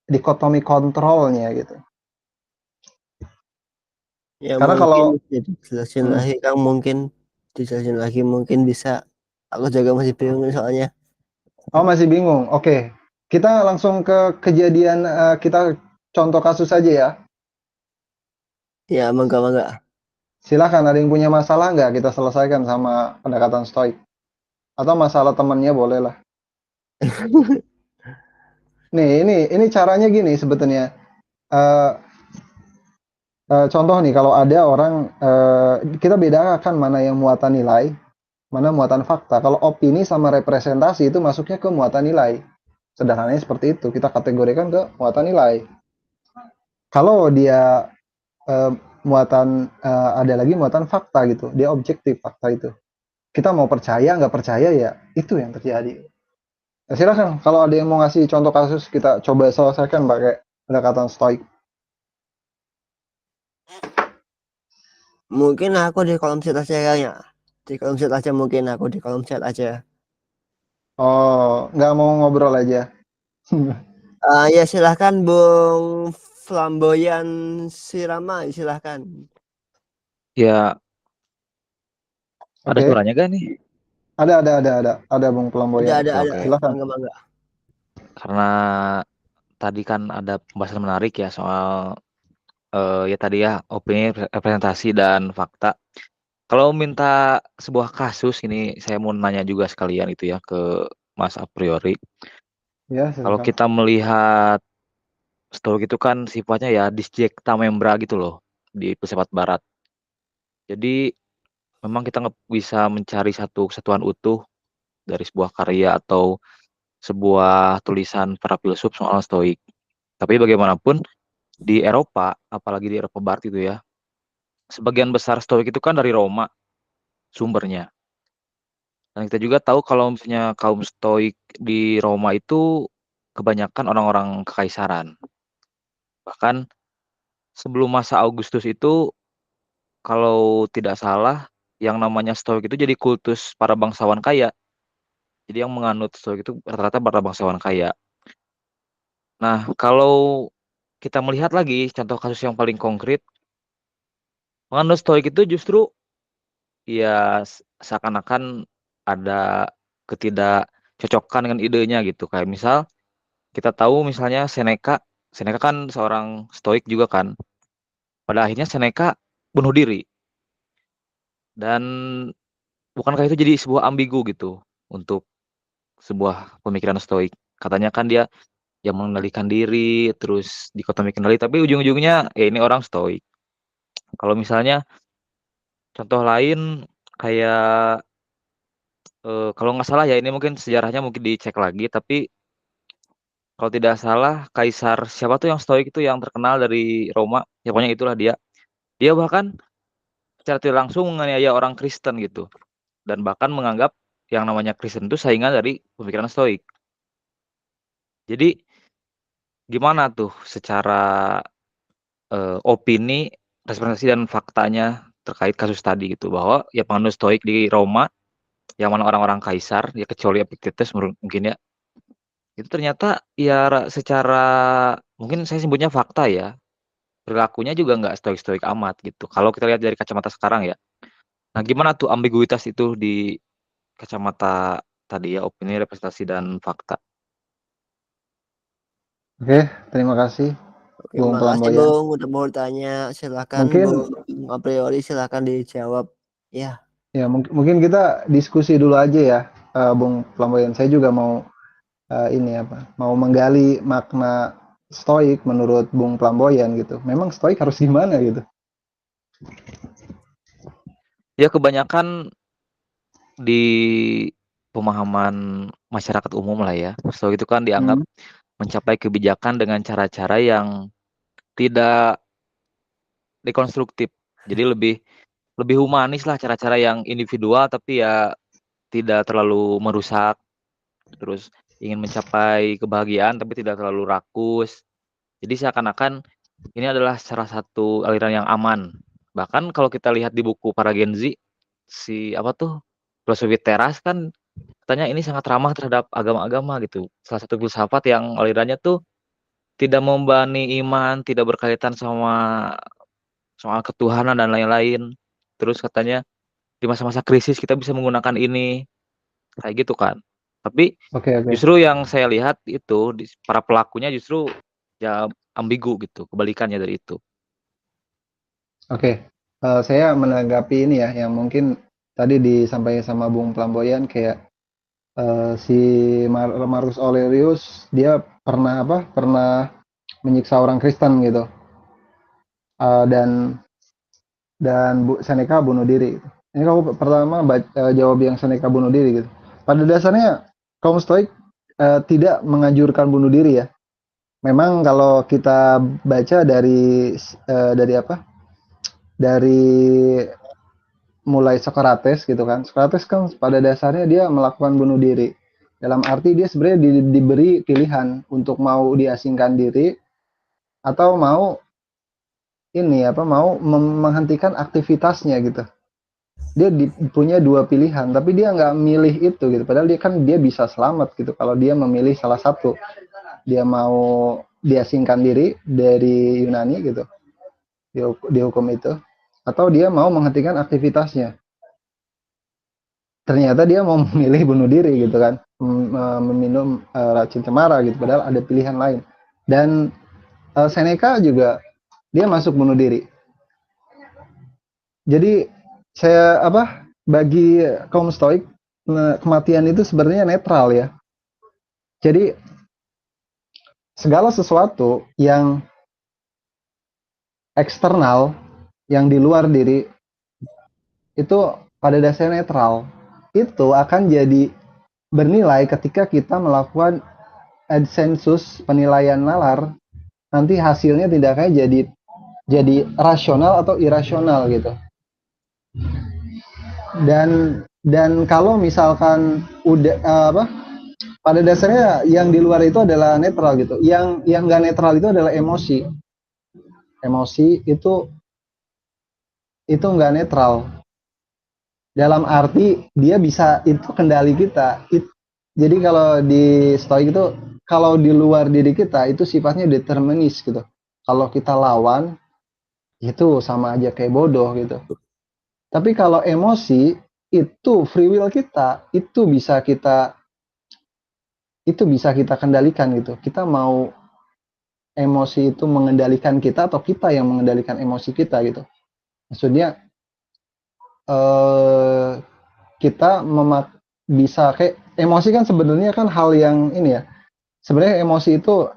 dikotomi kontrolnya gitu. Ya Karena mungkin kalau dijelasin lagi Kang, dijelasin lagi mungkin bisa. Aku juga masih bingung soalnya. masih bingung. Oke. Kita langsung ke kejadian kita contoh kasus aja ya. Ya mangga. Silahkan, ada yang punya masalah nggak kita selesaikan sama pendekatan stoik? Atau masalah temannya boleh lah. Nih, ini caranya gini sebetulnya. Contoh nih, kalau ada orang, kita bedakan mana yang muatan nilai, mana muatan fakta. Kalau opini sama representasi itu masuknya ke muatan nilai. Sederhananya seperti itu, kita kategorikan ke muatan nilai. Kalau dia ada lagi muatan fakta gitu, dia objektif fakta itu. Kita mau percaya nggak percaya ya itu yang terjadi. Ya, silakan kalau ada yang mau ngasih contoh kasus kita coba selesaikan pakai pendekatan stoik. Mungkin aku di kolom chat aja kayaknya. Di kolom chat aja mungkin aku di kolom chat aja. Oh, nggak mau ngobrol aja. Ya silahkan Bung Flamboyan Sirama, silahkan. Ya, ada Oke. suaranya gak nih? Ada Bung Pelamboyan. Ada. Oke. Silakan. Mangga. Karena tadi kan ada pembahasan menarik ya soal ya tadi ya opini, representasi dan fakta. Kalau minta sebuah kasus ini saya mau nanya juga sekalian itu ya ke Mas a priori. Ya, Kalau silakan. kita melihat stoik itu kan sifatnya ya disjecta membra gitu loh di filsafat barat. Jadi memang kita nggak bisa mencari satu kesatuan utuh dari sebuah karya atau sebuah tulisan para filsuf soal stoik. Tapi bagaimanapun di Eropa, apalagi di Eropa Barat itu ya, sebagian besar stoik itu kan dari Roma sumbernya. Dan kita juga tahu kalau misalnya kaum stoik di Roma itu kebanyakan orang-orang kekaisaran. Bahkan sebelum masa Augustus itu, kalau tidak salah, yang namanya Stoik itu jadi kultus para bangsawan kaya. Jadi yang menganut Stoik itu rata-rata para bangsawan kaya. Nah, kalau kita melihat lagi contoh kasus yang paling konkret, menganut Stoik itu justru ya seakan-akan ada ketidakcocokan dengan idenya gitu. Kayak misal kita tahu misalnya Seneca, Seneca kan seorang Stoik juga kan. Pada akhirnya Seneca bunuh diri. Dan bukankah itu jadi sebuah ambigu gitu untuk sebuah pemikiran Stoik. Katanya kan dia yang mengendalikan diri, terus dikotomi kendali, tapi ujung-ujungnya ya ini orang Stoik. Kalau misalnya contoh lain kayak kalau nggak salah ya ini mungkin sejarahnya mungkin dicek lagi, tapi kalau tidak salah Kaisar siapa tuh yang Stoik itu yang terkenal dari Roma, ya pokoknya itulah dia. Dia bahkan secara tidak langsung menganiaya orang Kristen gitu, dan bahkan menganggap yang namanya Kristen itu saingan dari pemikiran Stoik. Jadi gimana tuh secara opini, representasi dan faktanya terkait kasus tadi gitu bahwa ya penganut Stoik di Roma yang mana orang-orang kaisar ya kecuali Epictetus mungkin ya itu ternyata ya secara mungkin saya sebutnya fakta ya perilakunya juga nggak stoik-stoik amat gitu kalau kita lihat dari kacamata sekarang ya. Nah gimana tuh ambiguitas itu di kacamata tadi ya opini, representasi dan fakta. Oke, terima kasih Oke, Bung makasih Pelamboyan. Bung udah mau tanya. Silakan Mungkin Bung a priori silakan dijawab. Ya, ya mungkin kita diskusi dulu aja ya, Bung Pelamboyan. Saya juga mau ini apa? Mau menggali makna stoik menurut Bung Pelamboyan gitu. Memang stoik harus gimana gitu? Ya kebanyakan di pemahaman masyarakat umum lah ya stoik itu kan dianggap Hmm, mencapai kebijakan dengan cara-cara yang tidak dekonstruktif. Jadi lebih lebih humanis lah cara-cara yang individual tapi ya tidak terlalu merusak. Terus ingin mencapai kebahagiaan tapi tidak terlalu rakus. Jadi seakan-akan ini adalah salah satu aliran yang aman. Bahkan kalau kita lihat di buku para Gen Z, si apa tuh filosofi teras kan katanya ini sangat ramah terhadap agama-agama gitu. Salah satu filsafat yang alirannya tuh tidak membebani iman, tidak berkaitan sama soal ketuhanan dan lain-lain. Terus katanya di masa-masa krisis kita bisa menggunakan ini kayak gitu kan. Tapi oke. justru yang saya lihat itu para pelakunya justru ya ambigu gitu, kebalikannya dari itu. Oke. Saya menanggapi ini ya, yang mungkin tadi disampaikan sama Bung Pelamboyan kayak si Marcus Aurelius dia pernah apa? Pernah menyiksa orang Kristen gitu. Dan Seneca bunuh diri. Ini kalau pertama jawab yang Seneca bunuh diri gitu. Pada dasarnya kaum Stoik tidak menganjurkan bunuh diri ya. Memang kalau kita baca dari apa? Dari mulai Socrates gitu kan. Socrates kan pada dasarnya dia melakukan bunuh diri. Dalam arti dia sebenarnya diberi pilihan untuk mau diasingkan diri atau mau ini apa mau menghentikan aktivitasnya gitu. Dia punya dua pilihan, tapi dia nggak milih itu gitu. Padahal dia bisa selamat gitu kalau dia memilih salah satu. Dia mau diasingkan diri dari Yunani gitu, dihukum itu, atau dia mau menghentikan aktivitasnya. Ternyata dia mau memilih bunuh diri gitu kan, meminum racun cemara gitu. Padahal ada pilihan lain. Dan Seneca juga dia masuk bunuh diri. Jadi saya apa bagi kaum Stoik kematian itu sebenarnya netral ya. Jadi segala sesuatu yang eksternal yang di luar diri itu pada dasarnya netral. Itu akan jadi bernilai ketika kita melakukan sensus penilaian nalar. Nanti hasilnya tindakannya jadi rasional atau irasional gitu. Dan kalau misalkan udah pada dasarnya yang di luar itu adalah netral gitu. Yang nggak netral itu adalah emosi. Emosi itu nggak netral. Dalam arti dia bisa itu kendali kita. Jadi kalau di Stoik itu kalau di luar diri kita itu sifatnya determinis gitu. Kalau kita lawan itu sama aja kayak bodoh gitu. Tapi kalau emosi itu free will kita, itu bisa kita kendalikan gitu. Kita mau emosi itu mengendalikan kita atau kita yang mengendalikan emosi kita gitu. Maksudnya eh kita bisa kayak emosi kan sebenarnya kan hal yang ini ya. Sebenarnya emosi itu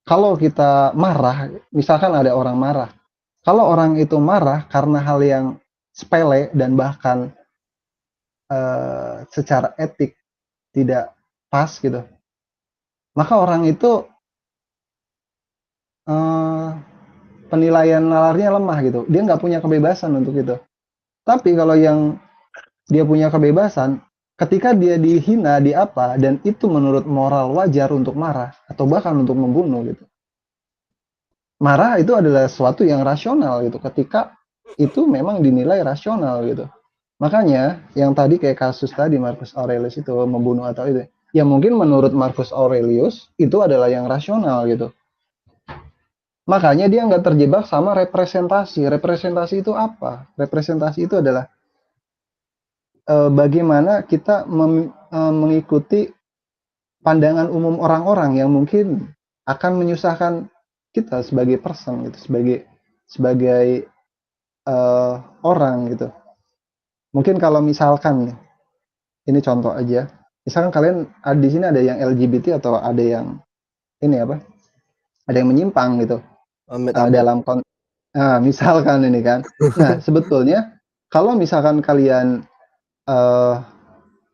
kalau kita marah, misalkan ada orang marah. Kalau orang itu marah karena hal yang sepele dan bahkan secara etik tidak pas gitu, maka orang itu penilaian nalarnya lemah gitu. Dia nggak punya kebebasan untuk itu. Tapi kalau yang dia punya kebebasan, ketika dia dihina, di apa, dan itu menurut moral wajar untuk marah atau bahkan untuk membunuh gitu. Marah itu adalah sesuatu yang rasional gitu. Ketika itu memang dinilai rasional gitu. Makanya yang tadi kayak kasus tadi Marcus Aurelius itu membunuh atau itu, ya mungkin menurut Marcus Aurelius itu adalah yang rasional gitu. Makanya dia nggak terjebak sama representasi. Representasi itu apa? Representasi itu adalah bagaimana kita mengikuti pandangan umum orang-orang yang mungkin akan menyusahkan kita sebagai person gitu, sebagai orang gitu. Mungkin kalau misalkan ini contoh aja, misalkan kalian di sini ada yang LGBT atau ada yang ini apa? Ada yang menyimpang gitu. Dalam misalkan ini kan. Nah, sebetulnya kalau misalkan kalian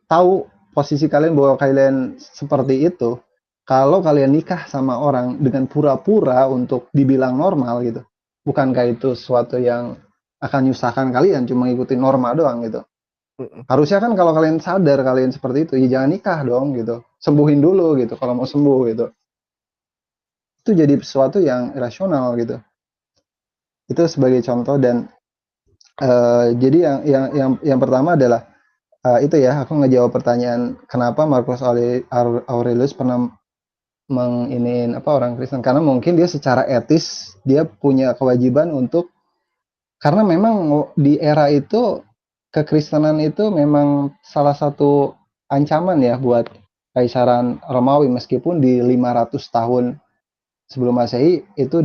tahu posisi kalian bahwa kalian seperti itu, kalau kalian nikah sama orang dengan pura-pura untuk dibilang normal gitu, bukankah itu sesuatu yang akan menyusahkan kalian cuma ngikutin norma doang gitu. Harusnya kan kalau kalian sadar kalian seperti itu, ya jangan nikah dong gitu. Sembuhin dulu gitu kalau mau sembuh gitu. Itu jadi sesuatu yang irasional gitu. Itu sebagai contoh dan jadi yang pertama adalah itu ya, aku ngejawab pertanyaan kenapa Marcus Aurelius pernah menginin orang Kristen, karena mungkin dia secara etis dia punya kewajiban untuk, karena memang di era itu kekristenan itu memang salah satu ancaman ya buat Kaisaran Romawi, meskipun di 500 tahun sebelum Masehi itu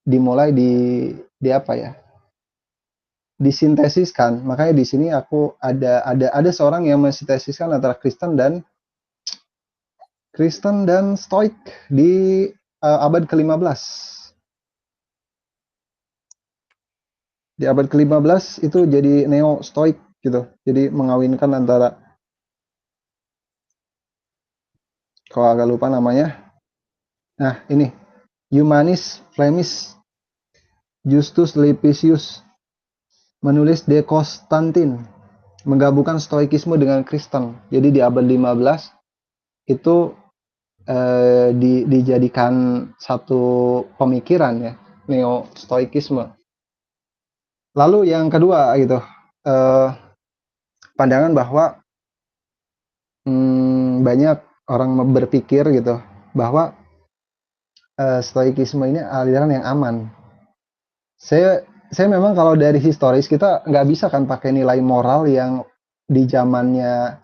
dimulai di apa ya? Disintesiskan. Makanya di sini aku ada seorang yang mensintesiskan antara Kristen dan Stoik di abad ke-15. Di abad ke-15 itu jadi neo Stoik gitu. Jadi mengawinkan antara, kalau agak lupa namanya. Nah, ini Humanis Flemis Justus Lipsius menulis De Constantine, menggabungkan Stoikisme dengan Kristen. Jadi di abad 15 itu dijadikan satu pemikiran ya, neo Stoikisme. Lalu yang kedua gitu, pandangan bahwa banyak orang berpikir gitu bahwa Stoikisme ini aliran yang aman. Saya memang kalau dari historis kita nggak bisa kan pakai nilai moral yang di zamannya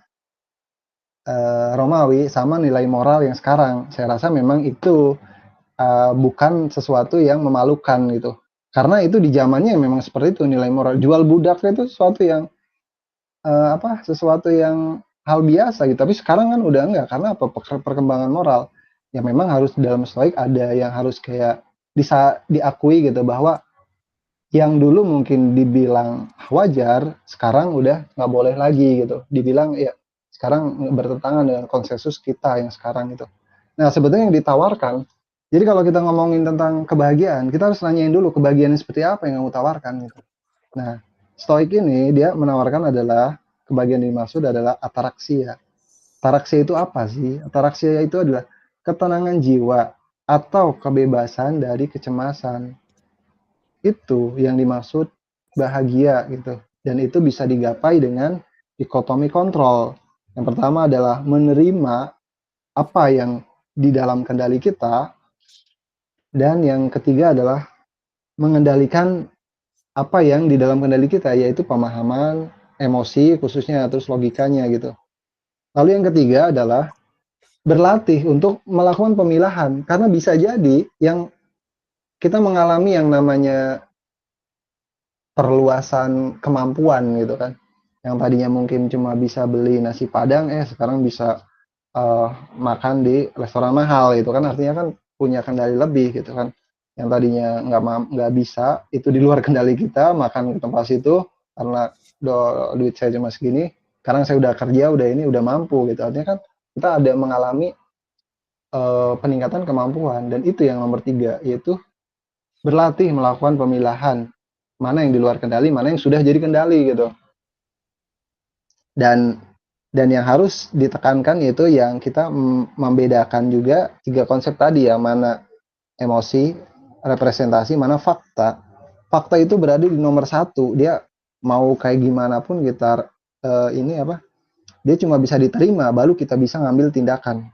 Romawi sama nilai moral yang sekarang. Saya rasa memang itu bukan sesuatu yang memalukan gitu. Karena itu di zamannya memang seperti itu nilai moral. Jual budak itu sesuatu yang sesuatu yang hal biasa gitu. Tapi sekarang kan udah enggak, karena apa? Perkembangan moral. Ya memang harus dalam Stoik ada yang harus kayak bisa diakui gitu bahwa yang dulu mungkin dibilang wajar, sekarang udah nggak boleh lagi gitu. Dibilang ya sekarang bertentangan dengan konsensus kita yang sekarang gitu. Nah, sebetulnya yang ditawarkan, jadi kalau kita ngomongin tentang kebahagiaan, kita harus nanyain dulu kebahagiaan seperti apa yang kamu tawarkan gitu. Nah, Stoik ini dia menawarkan adalah kebahagiaan yang dimaksud adalah ataraxia. Ataraksia itu apa sih? Ataraksia itu adalah ketenangan jiwa atau kebebasan dari kecemasan. Itu yang dimaksud bahagia gitu. Dan itu bisa digapai dengan dikotomi kontrol. Yang pertama adalah menerima apa yang di dalam kendali kita, dan yang ketiga adalah mengendalikan apa yang di dalam kendali kita, yaitu pemahaman, emosi khususnya, terus logikanya gitu. Lalu yang ketiga adalah berlatih untuk melakukan pemilahan, karena bisa jadi yang kita mengalami yang namanya perluasan kemampuan gitu kan. Yang tadinya mungkin cuma bisa beli nasi Padang, sekarang bisa makan di restoran mahal gitu kan, artinya kan punya kendali lebih gitu kan. Yang tadinya nggak bisa, itu di luar kendali kita, makan ke tempat situ karena duit saya cuma segini, sekarang saya udah kerja, udah mampu gitu. Artinya kan kita ada mengalami peningkatan kemampuan, dan itu yang nomor 3, yaitu berlatih melakukan pemilahan mana yang di luar kendali, mana yang sudah jadi kendali gitu. Dan yang harus ditekankan yaitu yang kita membedakan juga 3 konsep tadi, yang mana emosi, representasi, mana fakta. Fakta itu berada di nomor 1. Dia mau kayak gimana pun kita dia cuma bisa diterima, baru kita bisa ngambil tindakan.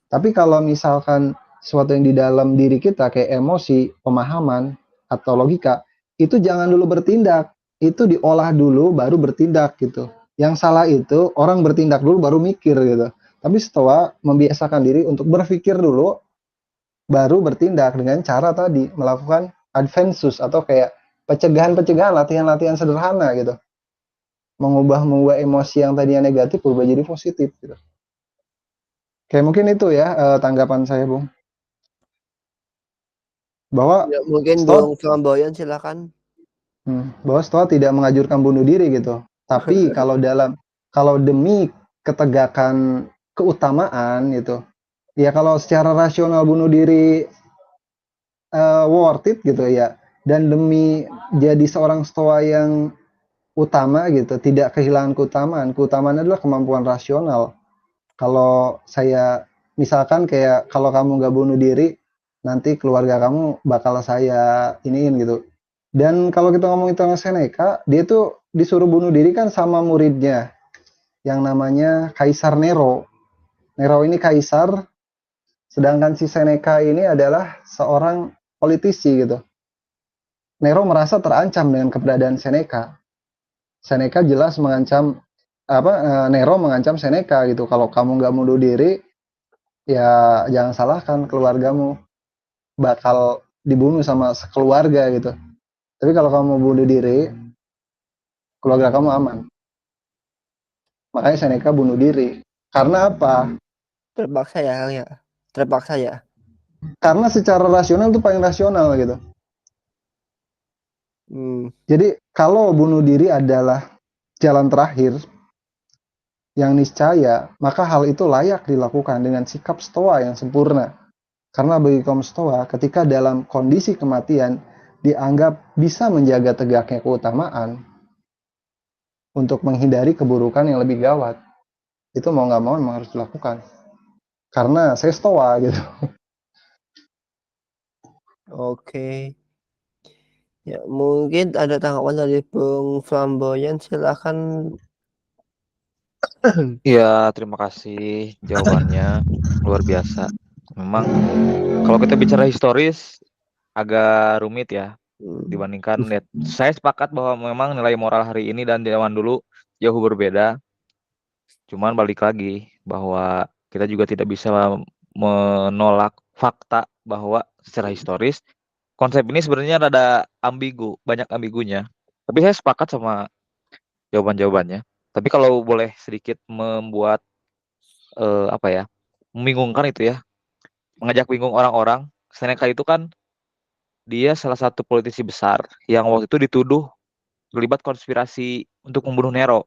Tapi kalau misalkan sesuatu yang di dalam diri kita kayak emosi, pemahaman, atau logika, itu jangan dulu bertindak. Itu diolah dulu baru bertindak gitu. Yang salah itu orang bertindak dulu baru mikir gitu. Tapi setelah membiasakan diri untuk berpikir dulu baru bertindak dengan cara tadi melakukan advensus atau kayak pencegahan, latihan-latihan sederhana gitu. Mengubah emosi yang tadinya negatif berubah jadi positif gitu. Kayak mungkin itu ya tanggapan saya, Bung. Bahwa Ya, mungkin Stoa, Bung Flamboyan silakan. bahwa Stoa tidak mengajurkan bunuh diri gitu. Tapi kalau demi ketegakan keutamaan gitu, ya kalau secara rasional bunuh diri worth it gitu ya. Dan demi jadi seorang Stoa yang utama gitu, tidak kehilangan keutamaan. Keutamaan adalah kemampuan rasional. Kalau saya misalkan kayak kalau kamu nggak bunuh diri, nanti keluarga kamu bakal saya iniin gitu. Dan kalau kita ngomongin tentang Seneca, dia tuh disuruh bunuh diri kan sama muridnya yang namanya Kaisar Nero. Nero ini kaisar, sedangkan si Seneca ini adalah seorang politisi gitu. Nero merasa terancam dengan keberadaan Seneca. Seneca jelas mengancam Nero mengancam Seneca gitu. Kalau kamu nggak bunuh diri, ya jangan salahkan keluargamu, bakal dibunuh sama sekeluarga gitu. Tapi kalau kamu bunuh diri, keluarga kamu aman. Makanya Seneca bunuh diri. Karena apa? Terpaksa ya. Terpaksa ya. Karena secara rasional itu paling rasional gitu. Jadi kalau bunuh diri adalah jalan terakhir yang niscaya, maka hal itu layak dilakukan dengan sikap stoa yang sempurna. Karena bagi kaum stoa, ketika dalam kondisi kematian, dianggap bisa menjaga tegaknya keutamaan untuk menghindari keburukan yang lebih gawat. Itu mau nggak mau memang harus dilakukan. Karena saya stoa gitu. Oke. Ya, mungkin ada tanggapan dari Bung Flamboyan, silakan. Ya, terima kasih jawabannya. Luar biasa. Memang kalau kita bicara historis agak rumit ya dibandingkan lihat. Saya sepakat bahwa memang nilai moral hari ini dan zaman dulu jauh berbeda. Cuman balik lagi bahwa kita juga tidak bisa menolak fakta bahwa secara historis konsep ini sebenarnya rada ambigu, banyak ambigunya. Tapi saya sepakat sama jawaban-jawabannya. Tapi kalau boleh sedikit membuat membingungkan itu ya, mengajak bingung orang-orang. Seneca itu kan dia salah satu politisi besar yang waktu itu dituduh terlibat konspirasi untuk membunuh Nero.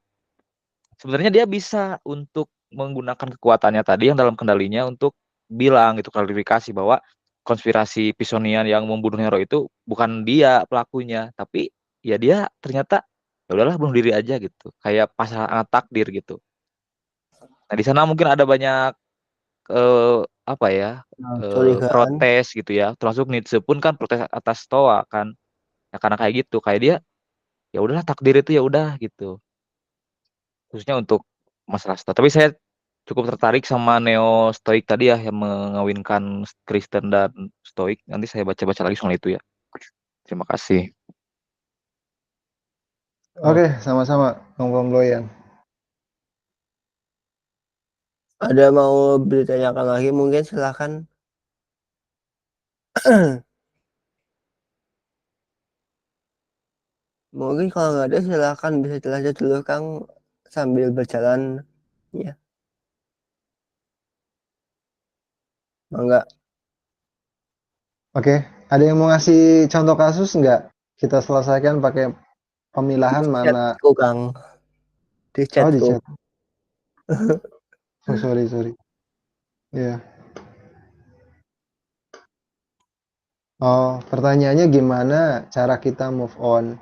Sebenarnya dia bisa untuk menggunakan kekuatannya tadi yang dalam kendalinya untuk bilang itu klarifikasi bahwa konspirasi Pisonian yang membunuh Nero itu bukan dia pelakunya, tapi ya dia ternyata ya udahlah bunuh diri aja gitu, kayak pasrah takdir gitu. Nah, di sana mungkin ada banyak apa ya, Curigaan. protes gitu ya. Termasuk Nietzsche pun kan protes atas Stoa kan. Ya karena kayak gitu, kayak dia ya udahlah takdir itu ya udah gitu. Khususnya untuk masalah Stoa. Tapi saya cukup tertarik sama Neo Stoik tadi ya yang mengawinkan Kristen dan Stoik. Nanti saya baca-baca lagi soal itu ya. Terima kasih. Oke, sama-sama, Bang Bloyan. Ada mau ditanyakan lagi mungkin silakan. Mungkin kalau nggak ada silakan bisa dilanjut dulu Kang sambil berjalan ya. Enggak. Oke, ada yang mau ngasih contoh kasus nggak? Kita selesaikan pakai pemilahan Di mana? chatku Kang. Di Oh, di chatku. chat. Oh, sorry. Iya. Oh, pertanyaannya gimana cara kita move on?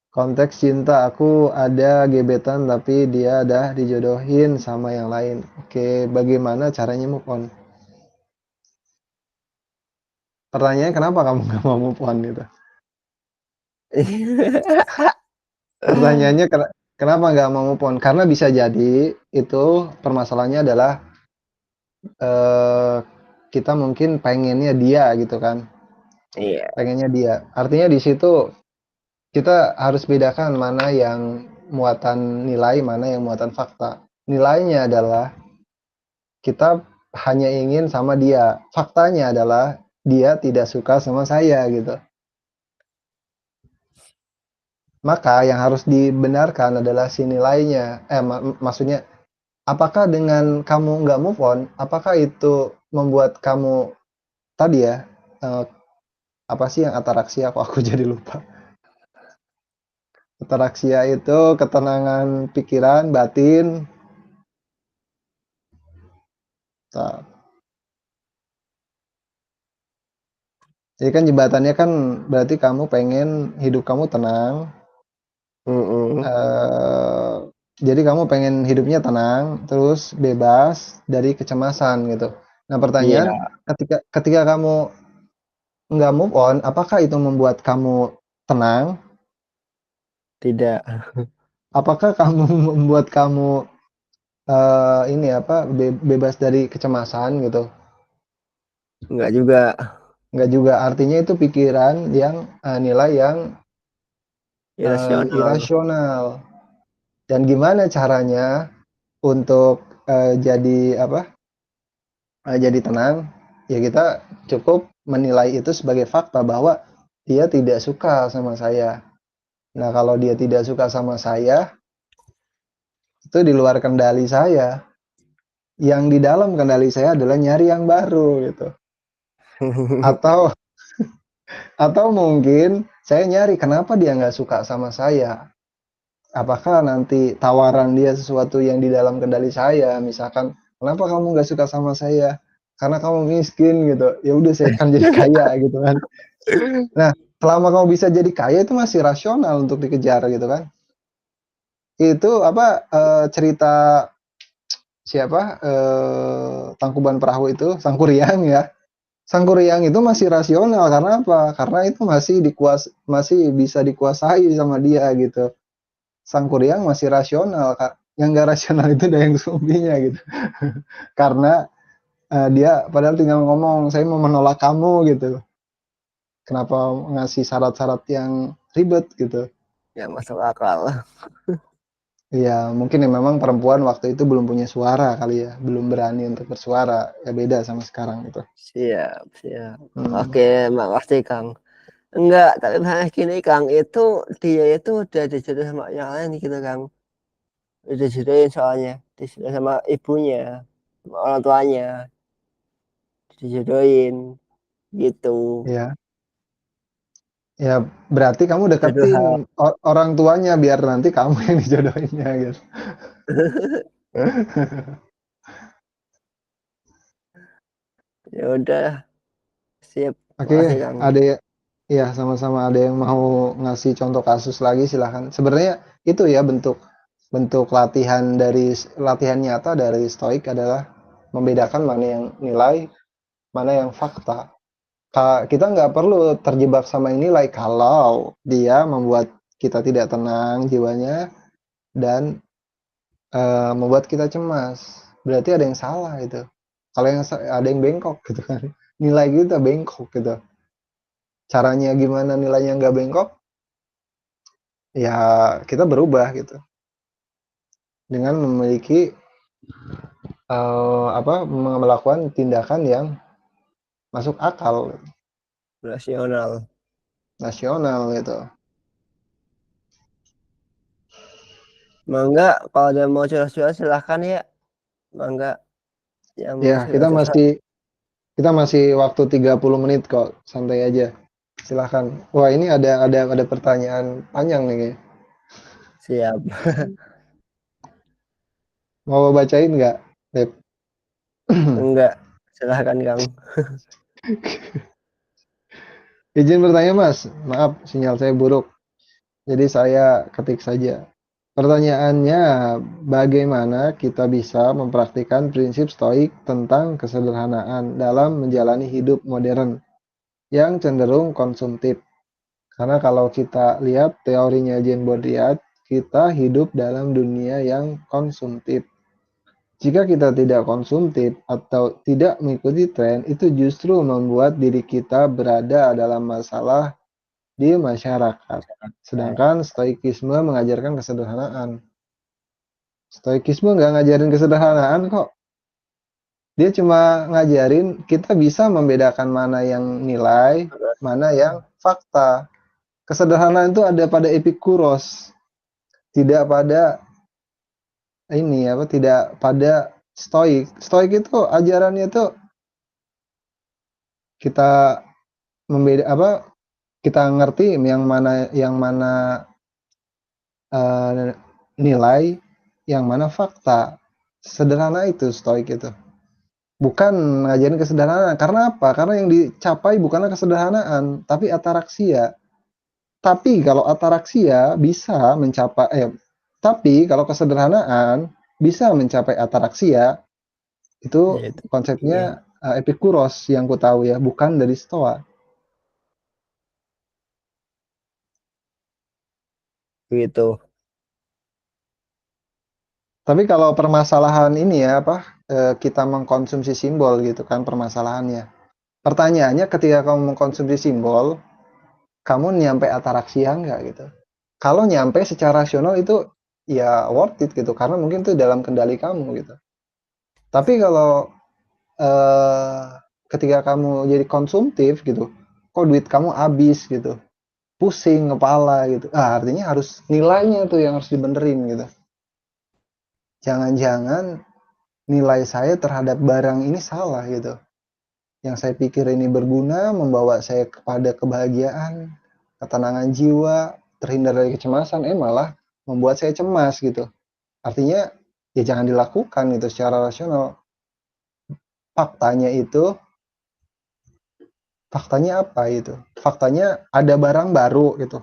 Konteks cinta, aku ada gebetan tapi dia udah dijodohin sama yang lain. Oke, bagaimana caranya move on? Pertanyaannya kenapa kamu nggak mau move on gitu? Pertanyaannya kenapa nggak mau move on? Karena bisa jadi itu permasalahannya adalah eh, kita mungkin pengennya dia gitu kan, Iya. pengennya dia. Artinya di situ kita harus bedakan mana yang muatan nilai, mana yang muatan fakta. Nilainya adalah kita hanya ingin sama dia. Faktanya adalah dia tidak suka sama saya gitu. Maka yang harus dibenarkan adalah si nilainya. Maksudnya apakah dengan kamu nggak move on, apakah itu membuat kamu tadi ya, eh, apa sih yang ataraksia? Kok aku jadi lupa. Ataraksia itu ketenangan pikiran, batin. Nah, jadi kan jembatannya kan berarti kamu pengen hidup kamu tenang. Mm-mm. eh, jadi kamu pengen hidupnya tenang, terus bebas dari kecemasan gitu. Nah pertanyaan, Iya, ketika kamu nggak move on, apakah itu membuat kamu tenang? tidak. Apakah kamu membuat kamu ini apa bebas dari kecemasan gitu? Enggak juga Nggak juga. Artinya itu pikiran yang nilai yang irasional. irasional. Dan gimana caranya untuk jadi apa? Jadi tenang? Ya kita cukup menilai itu sebagai fakta bahwa dia tidak suka sama saya. Nah, kalau dia tidak suka sama saya, itu di luar kendali saya. Yang di dalam kendali saya adalah nyari yang baru gitu. Atau mungkin saya nyari kenapa dia nggak suka sama saya. Apakah nanti tawaran dia sesuatu yang di dalam kendali saya, misalkan kenapa kamu nggak suka sama saya? Karena kamu miskin gitu. Ya udah saya akan jadi kaya gitu kan. Nah, selama kamu bisa jadi kaya itu masih rasional untuk dikejar gitu kan. Itu apa cerita siapa Tangkuban Perahu itu Sangkuriang ya. Sangkuriang itu masih rasional karena apa? Karena itu masih bisa dikuasai sama dia gitu. Sangkuriang masih rasional, Kak. Yang nggak rasional itu Dayang Sumbinya gitu. Karena dia padahal tinggal ngomong, saya mau menolak kamu gitu. Kenapa ngasih syarat-syarat yang ribet gitu? Ya masuk akal. Ya mungkin ya memang perempuan waktu itu belum punya suara kali ya, belum berani untuk bersuara. Ya beda sama sekarang gitu. Siap. Hmm, Oke, makasih Kang. Enggak, tapi misalnya gini Kang, itu dia itu udah dijodoh sama yang lain gitu Kang. Udah dijodohin soalnya, dijodohin sama ibunya, sama orang tuanya, dijodohin gitu. ya. Ya berarti kamu deketin Jodoh. orang tuanya biar nanti kamu yang dijodohinnya gitu. Ya udah, sip. Oke, Makasih Kang. ada ya sama-sama ada yang mau ngasih contoh kasus lagi silahkan. Sebenarnya itu ya bentuk bentuk latihan nyata dari stoik adalah membedakan mana yang nilai, mana yang fakta. Kita nggak perlu terjebak sama yang nilai kalau dia membuat kita tidak tenang jiwanya dan membuat kita cemas. Berarti ada yang salah itu. Kalau ada yang bengkok gitu kan. Nilai kita bengkok gitu. Caranya gimana nilainya nggak bengkok? Ya kita berubah gitu. Dengan memiliki melakukan tindakan yang masuk akal, Rasional. nasional gitu. Mangga kalau ada mau curhat-curhat silahkan ya. Mangga yang mau Ya, curhat-curhat. kita masih waktu 30 menit kok, santai aja. Silahkan. Wah, ini ada pertanyaan panjang nih. Siap. Mau bacain nggak, Beb? Enggak. Silahkan Kang. Izin bertanya, Mas. Maaf, sinyal saya buruk. Jadi saya ketik saja. Pertanyaannya, bagaimana kita bisa mempraktikkan prinsip stoik tentang kesederhanaan dalam menjalani hidup modern yang cenderung konsumtif? Karena kalau kita lihat teorinya Jean Baudrillard, kita hidup dalam dunia yang konsumtif. Jika kita tidak konsumtif atau tidak mengikuti tren, itu justru membuat diri kita berada dalam masalah di masyarakat. Sedangkan stoikisme mengajarkan kesederhanaan. Stoikisme nggak ngajarin kesederhanaan kok. Dia cuma ngajarin kita bisa membedakan mana yang nilai, mana yang fakta. Kesederhanaan itu ada pada Epikuros, tidak pada tidak pada Stoik. Stoik itu ajarannya itu kita kita ngerti yang mana nilai, yang mana fakta. Sederhana itu Stoik itu. Bukan ngajarin kesederhanaan. Karena apa? Karena yang dicapai bukanlah kesederhanaan, tapi ataraksia. Tapi kalau ataraksia bisa mencapai tapi kalau kesederhanaan bisa mencapai ataraksia, itu Ya, itu. Iya. konsepnya Epikuros yang ku tahu ya, bukan dari Stoa. Gitu. Tapi kalau permasalahan ini ya kita mengkonsumsi simbol gitu kan permasalahannya. Pertanyaannya ketika kamu mengkonsumsi simbol, kamu nyampe ataraksia nggak gitu? Kalau nyampe secara rasional itu ya worth it gitu karena mungkin itu dalam kendali kamu gitu. Tapi kalau eh, ketika kamu jadi konsumtif gitu, kok duit kamu habis gitu, pusing kepala gitu. Artinya harus nilainya tuh yang harus dibenerin gitu. Jangan-jangan nilai saya terhadap barang ini salah gitu. Yang saya pikir ini berguna, membawa saya kepada kebahagiaan, ketenangan jiwa, terhindar dari kecemasan, malah membuat saya cemas gitu. Artinya ya jangan dilakukan gitu secara rasional. Faktanya apa itu? Faktanya ada barang baru gitu.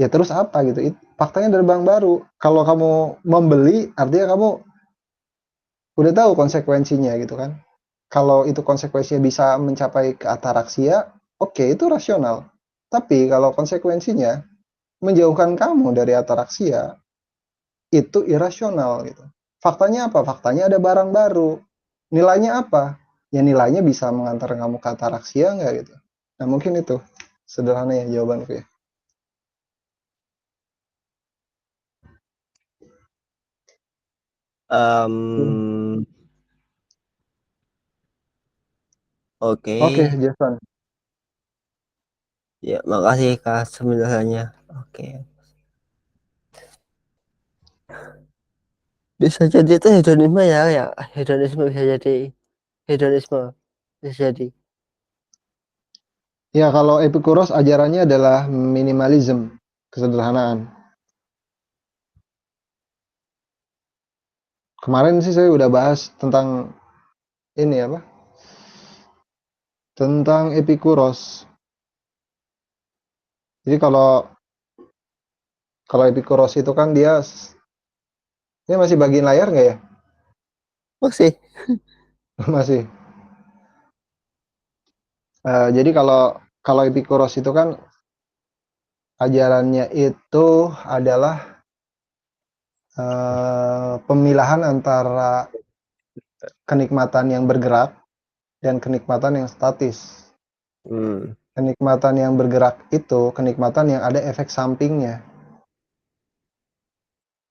Ya terus apa gitu? Faktanya ada barang baru. Kalau kamu membeli, artinya kamu udah tahu konsekuensinya gitu kan. Kalau itu konsekuensinya bisa mencapai ke ataraksia, oke, itu rasional. Tapi kalau konsekuensinya menjauhkan kamu dari ataraksia, itu irasional gitu. Faktanya apa? Faktanya ada barang baru. Nilainya apa? Ya nilainya bisa mengantar kamu ke ataraksia nggak gitu. Nah mungkin itu sederhana ya jawabanku ya. Oke. Oke, Jason. Ya, makasih Kak sebenarnya. Oke. Bisa jadi itu hedonisme ya, hedonisme bisa jadi hedonisme bisa jadi. Ya kalau Epikuros ajarannya adalah minimalism, kesederhanaan. Kemarin sih saya udah bahas tentang ini tentang Epikuros. Jadi kalau Epikuros itu kan dia Ini masih bagian layar nggak ya? Masih. Masih. Jadi kalau Epikuros itu kan ajarannya itu adalah pemilahan antara kenikmatan yang bergerak dan kenikmatan yang statis. Hmm. Kenikmatan yang bergerak itu kenikmatan yang ada efek sampingnya.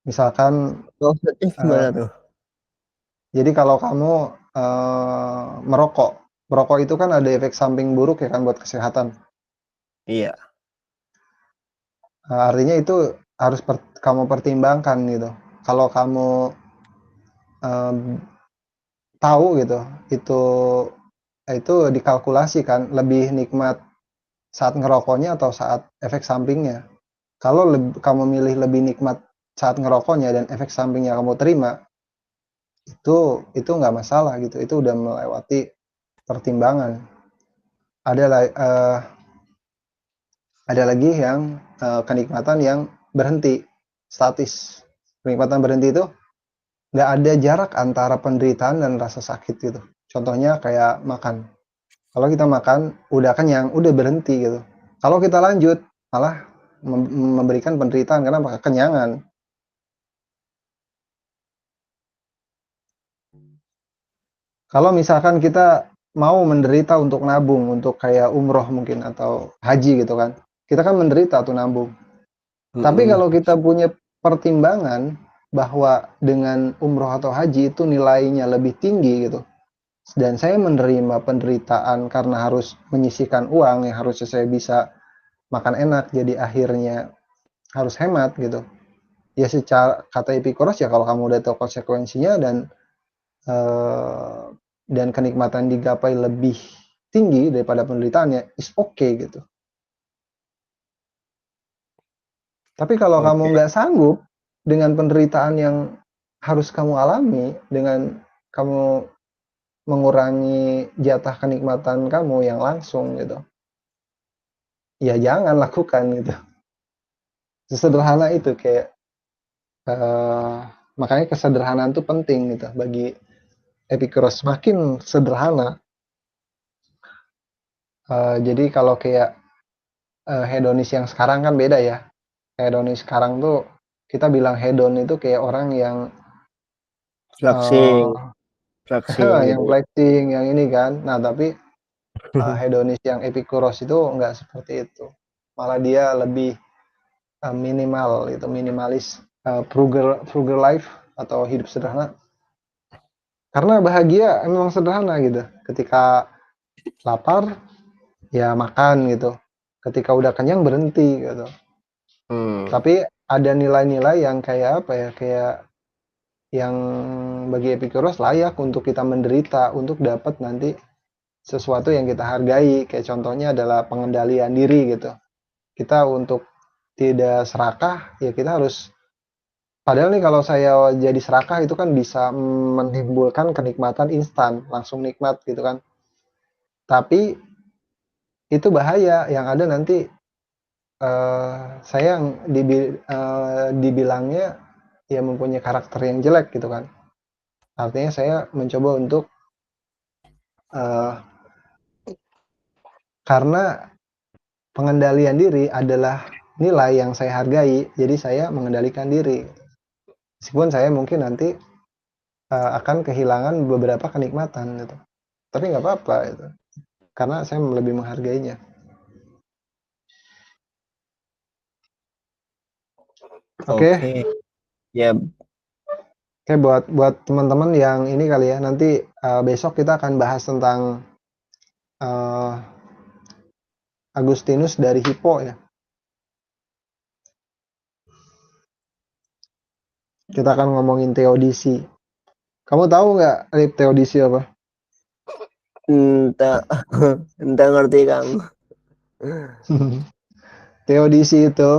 Misalkan, Maksudnya gimana tuh? jadi kalau kamu merokok itu kan ada efek samping buruk ya kan buat kesehatan. Iya. Artinya itu harus kamu pertimbangkan gitu. Kalau kamu em, tahu gitu, itu dikalkulasi kan lebih nikmat saat ngerokoknya atau saat efek sampingnya. Kalau kamu milih lebih nikmat saat ngerokoknya dan efek sampingnya kamu terima, itu nggak masalah gitu. Itu udah melewati pertimbangan. Ada ada lagi yang kenikmatan yang berhenti, statis. Kenikmatan berhenti itu nggak ada jarak antara penderitaan dan rasa sakit gitu. Contohnya kayak makan. Kalau kita makan, udah kenyang, udah berhenti gitu. Kalau kita lanjut, malah memberikan penderitaan karena kekenyangan. Kalau misalkan kita mau menderita untuk nabung, untuk kayak umroh mungkin atau haji gitu kan, kita kan menderita tuh nabung. Tapi Mm-mm. kalau kita punya pertimbangan bahwa dengan umroh atau haji itu nilainya lebih tinggi gitu, dan saya menerima penderitaan karena harus menyisihkan uang yang harusnya saya bisa makan enak, jadi akhirnya harus hemat gitu. Ya secara kata Epikuros ya kalau kamu udah tahu konsekuensinya eh, dan kenikmatan digapai lebih tinggi daripada penderitaannya, is okay gitu. Tapi kalau kamu Oke. nggak sanggup dengan penderitaan yang harus kamu alami, dengan kamu mengurangi jatah kenikmatan kamu yang langsung gitu, ya jangan lakukan gitu. Sesederhana itu kayak eh, makanya kesederhanaan itu penting gitu bagi Epikuros. Semakin sederhana, jadi kalau kayak hedonis yang sekarang kan beda ya. Hedonis sekarang tuh kita bilang hedon itu kayak orang yang Flexing, uh, flexing yang gitu. flexing, yang ini kan. Nah, tapi hedonis yang Epikuros itu nggak seperti itu. Malah dia lebih minimal, itu minimalis, frugal, frugal life atau hidup sederhana. Karena bahagia memang sederhana gitu. Ketika lapar, ya makan gitu. Ketika udah kenyang berhenti gitu. Hmm. Tapi ada nilai-nilai yang kayak apa ya? Kayak yang bagi Epikuros layak untuk kita menderita untuk dapat nanti sesuatu yang kita hargai. Kayak contohnya adalah pengendalian diri gitu. Kita untuk tidak serakah, ya kita harus. Padahal nih kalau saya jadi serakah itu kan bisa menimbulkan kenikmatan instan, langsung nikmat gitu kan. Tapi itu bahaya, yang ada nanti saya yang dibilangnya ya mempunyai karakter yang jelek gitu kan. Artinya saya mencoba untuk eh, karena pengendalian diri adalah nilai yang saya hargai, jadi saya mengendalikan diri. Meskipun saya mungkin nanti akan kehilangan beberapa kenikmatan gitu. Tapi nggak apa-apa itu. Karena saya lebih menghargainya. Oke, Oke. Ya, oke buat teman-teman yang ini kali ya, nanti besok kita akan bahas tentang eh, Agustinus dari Hippo ya. Kita akan ngomongin teodisi. Kamu tahu nggak Rip, teodisi apa? entah, entah ngerti Kang. Teodisi itu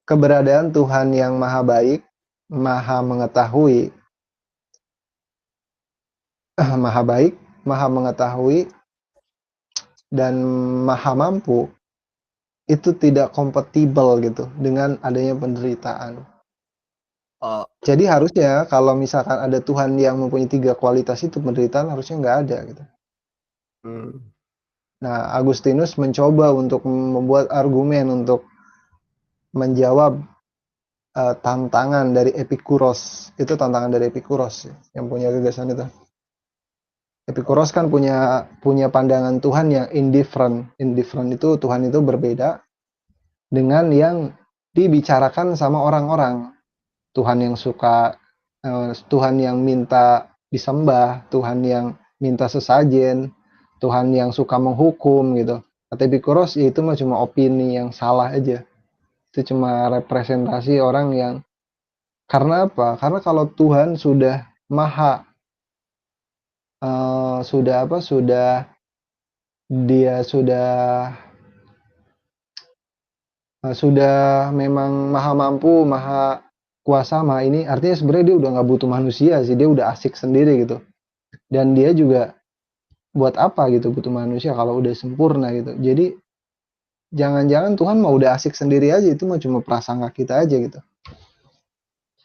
keberadaan Tuhan yang maha baik, maha mengetahui, maha baik, maha mengetahui, dan maha mampu itu tidak kompatibel gitu dengan adanya penderitaan. Oh, Jadi harusnya kalau misalkan ada Tuhan yang mempunyai 3 kualitas itu, penderitaan harusnya nggak ada gitu. hmm. Nah, Agustinus mencoba untuk membuat argumen untuk menjawab tantangan dari Epikuros. Itu tantangan dari Epikuros yang punya gagasan itu. Epikuros kan punya pandangan Tuhan yang indifferent. Indifferent itu Tuhan itu berbeda dengan yang dibicarakan sama orang-orang. Tuhan yang suka Tuhan yang minta disembah, Tuhan yang minta sesajen, Tuhan yang suka menghukum gitu. Kata Epikuros ya itu mah cuma opini yang salah aja. Itu cuma representasi orang yang karena apa? Karena kalau Tuhan sudah maha sudah apa? Dia sudah memang maha mampu, maha kuasa, maha ini artinya sebenarnya dia udah nggak butuh manusia sih, dia udah asik sendiri gitu. Dan dia juga buat apa gitu butuh manusia kalau udah sempurna gitu. Jadi jangan-jangan Tuhan mau udah asik sendiri aja, itu mah cuma prasangka kita aja gitu.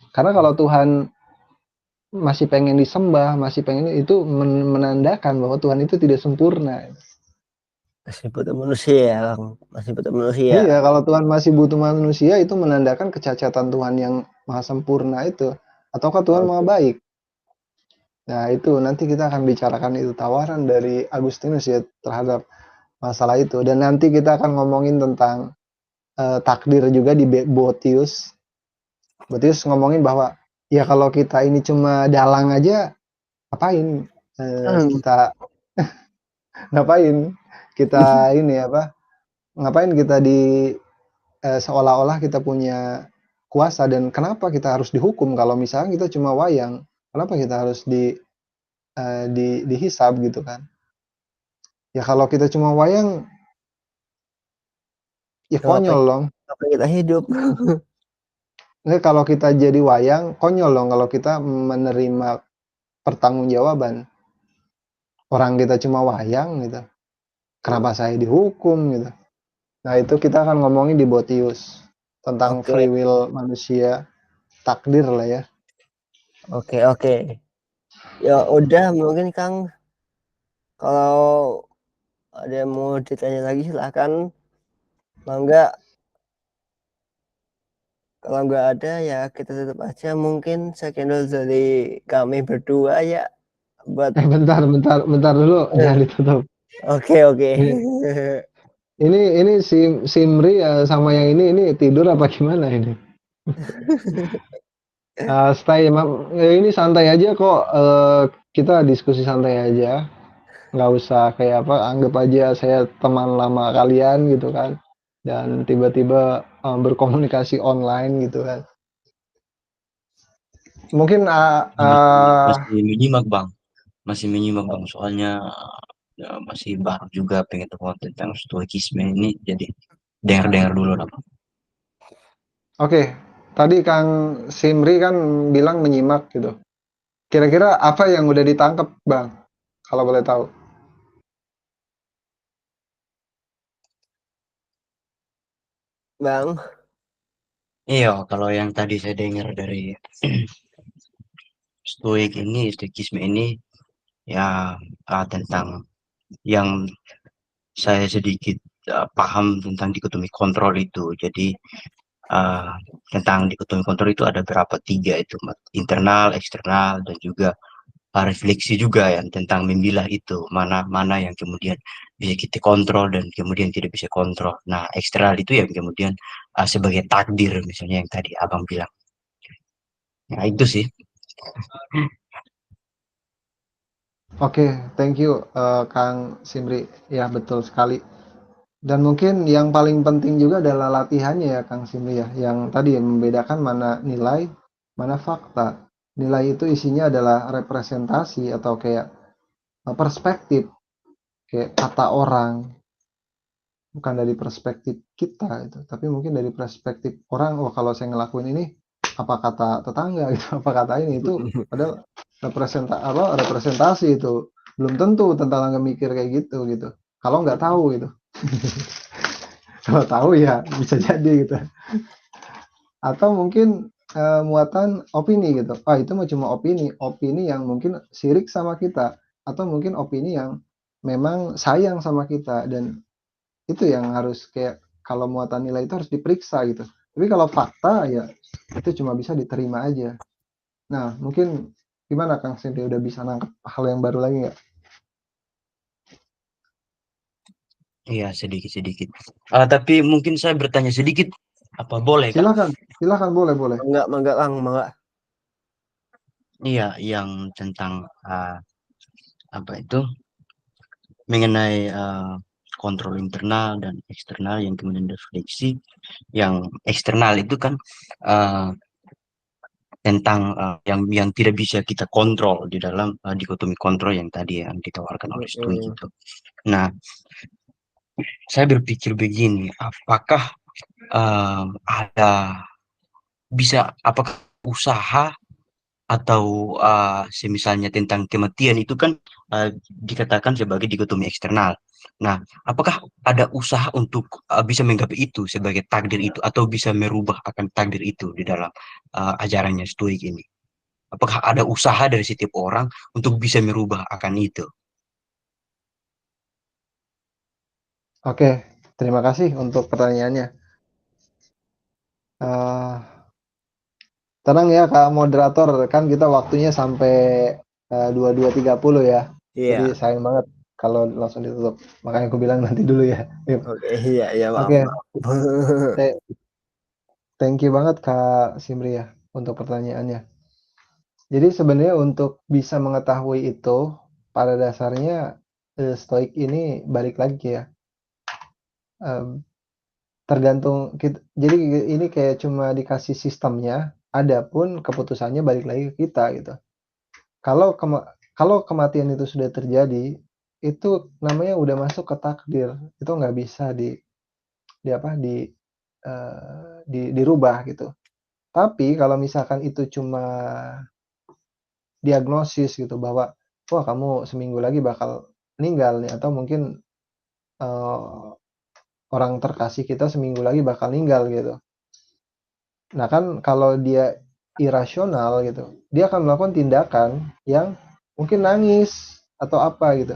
Karena kalau Tuhan masih pengen disembah, masih pengen itu menandakan bahwa Tuhan itu tidak sempurna. Masih butuh manusia, Bang. Masih butuh manusia. Iya, kalau Tuhan masih butuh manusia itu menandakan kecacatan Tuhan yang maha sempurna itu. Ataukah Tuhan maha Oke. baik? Nah, itu nanti kita akan bicarakan itu tawaran dari Agustinus ya terhadap masalah itu. Dan nanti kita akan ngomongin tentang takdir juga di Botius. Botius ngomongin bahwa ya kalau kita ini cuma dalang aja, ngapain kita ngapain kita ini apa? Ngapain kita di seolah-olah kita punya kuasa dan kenapa kita harus dihukum kalau misalnya kita cuma wayang? Kenapa kita harus dihisab gitu kan? Ya kalau kita cuma wayang ya Itu apa konyol dong. kita hidup? Nggak, kalau kita jadi wayang konyol dong kalau kita menerima pertanggungjawaban. Orang kita cuma wayang gitu. Kenapa saya dihukum gitu? Nah, itu kita akan ngomongin di Botius tentang Oke, free will manusia, takdir lah ya. oke. Ya udah mungkin Kang, kalau ada yang mau ditanya lagi silahkan. Kalau enggak ada ya kita tutup aja. Mungkin sekian dulu dari kami berdua ya buat Bentar dulu, jangan ditutup. oke. Ini ini si Simri sama yang ini tidur apa gimana ini? Ini santai aja kok. Kita diskusi santai aja. Nggak usah kayak apa. Anggap aja saya teman lama kalian gitu kan. Dan tiba-tiba berkomunikasi online gitu kan. Mungkin Masih menyimak bang, soalnya masih baru juga pengen tahu tentang stoikisme ini, jadi dengar dulu lah bang. oke. Tadi Kang Simri kan bilang menyimak gitu. Kira-kira apa yang udah ditangkap Bang? Kalau boleh tahu. Bang. Iya, kalau yang tadi saya dengar dari stoikisme ini ya tentang yang saya sedikit paham tentang dikotomi kontrol itu. Jadi tentang dikotomi kontrol itu ada berapa tiga itu, internal, eksternal, dan juga refleksi juga ya tentang memilah itu mana mana yang kemudian bisa kita kontrol dan kemudian tidak bisa kontrol. Nah, eksternal itu yang kemudian sebagai takdir misalnya yang tadi abang bilang. Nah, itu sih. Oke, thank you Kang Simri. Ya, betul sekali. Dan mungkin yang paling penting juga adalah latihannya ya Kang Simri ya. Yang tadi yang membedakan mana nilai, mana fakta. Nilai itu isinya adalah representasi atau kayak perspektif, kayak kata orang, bukan dari perspektif kita itu, tapi mungkin dari perspektif orang. Oh, kalau saya ngelakuin ini, apa kata tetangga gitu, apa kata ini itu, padahal representasi itu belum tentu tetangga mikir kayak gitu gitu. Kalau nggak tahu gitu, kalau tahu ya bisa jadi gitu. Atau mungkin muatan opini gitu. Itu mah cuma opini yang mungkin sirik sama kita, atau mungkin opini yang memang sayang sama kita, dan itu yang harus kayak kalau muatan nilai itu harus diperiksa gitu. Tapi kalau fakta ya itu cuma bisa diterima aja. Nah, mungkin gimana Kang Sindri, udah bisa nangkep hal yang baru lagi nggak? Iya, sedikit-sedikit. Tapi mungkin saya bertanya sedikit, apa boleh Kak? Silakan, silakan, boleh, boleh. Mangga Kang, mangga. Iya, yang tentang apa itu mengenai kontrol internal dan eksternal yang kemudian refleksi. Yang eksternal itu kan uh, tentang yang tidak bisa kita kontrol di dalam dikotomi kontrol yang tadi yang ditawarkan oleh Stoik Mm-mm. itu. Nah, saya berpikir begini, apakah ada apakah usaha atau semisalnya tentang kematian itu kan dikatakan sebagai dikotomi eksternal. Nah, apakah ada usaha untuk bisa menggapai itu sebagai takdir itu, atau bisa merubah akan takdir itu di dalam ajarannya Stoik ini? Apakah ada usaha dari setiap orang untuk bisa merubah akan itu? Oke, terima kasih untuk pertanyaannya. Eh, Tenang ya Kak moderator, kan kita waktunya sampai 22.30 ya. Jadi Iya. sayang banget kalau langsung ditutup. Makanya aku bilang nanti dulu ya. Yuk. Oke, iya maaf, Oke, maaf. th- thank you banget Kak Simri ya untuk pertanyaannya. Jadi sebenarnya untuk bisa mengetahui itu, pada dasarnya Stoik ini balik lagi ya. Em, Tergantung jadi ini kayak cuma dikasih sistemnya, adapun keputusannya balik lagi ke kita gitu. Kalau kematian itu sudah terjadi, itu namanya udah masuk ke takdir. Itu nggak bisa di apa dirubah gitu. Tapi kalau misalkan itu cuma diagnosis gitu bahwa wah kamu seminggu lagi bakal meninggal nih, atau mungkin eh, orang terkasih kita seminggu lagi bakal meninggal gitu. Nah kan kalau dia irasional gitu, dia akan melakukan tindakan yang mungkin nangis atau apa gitu.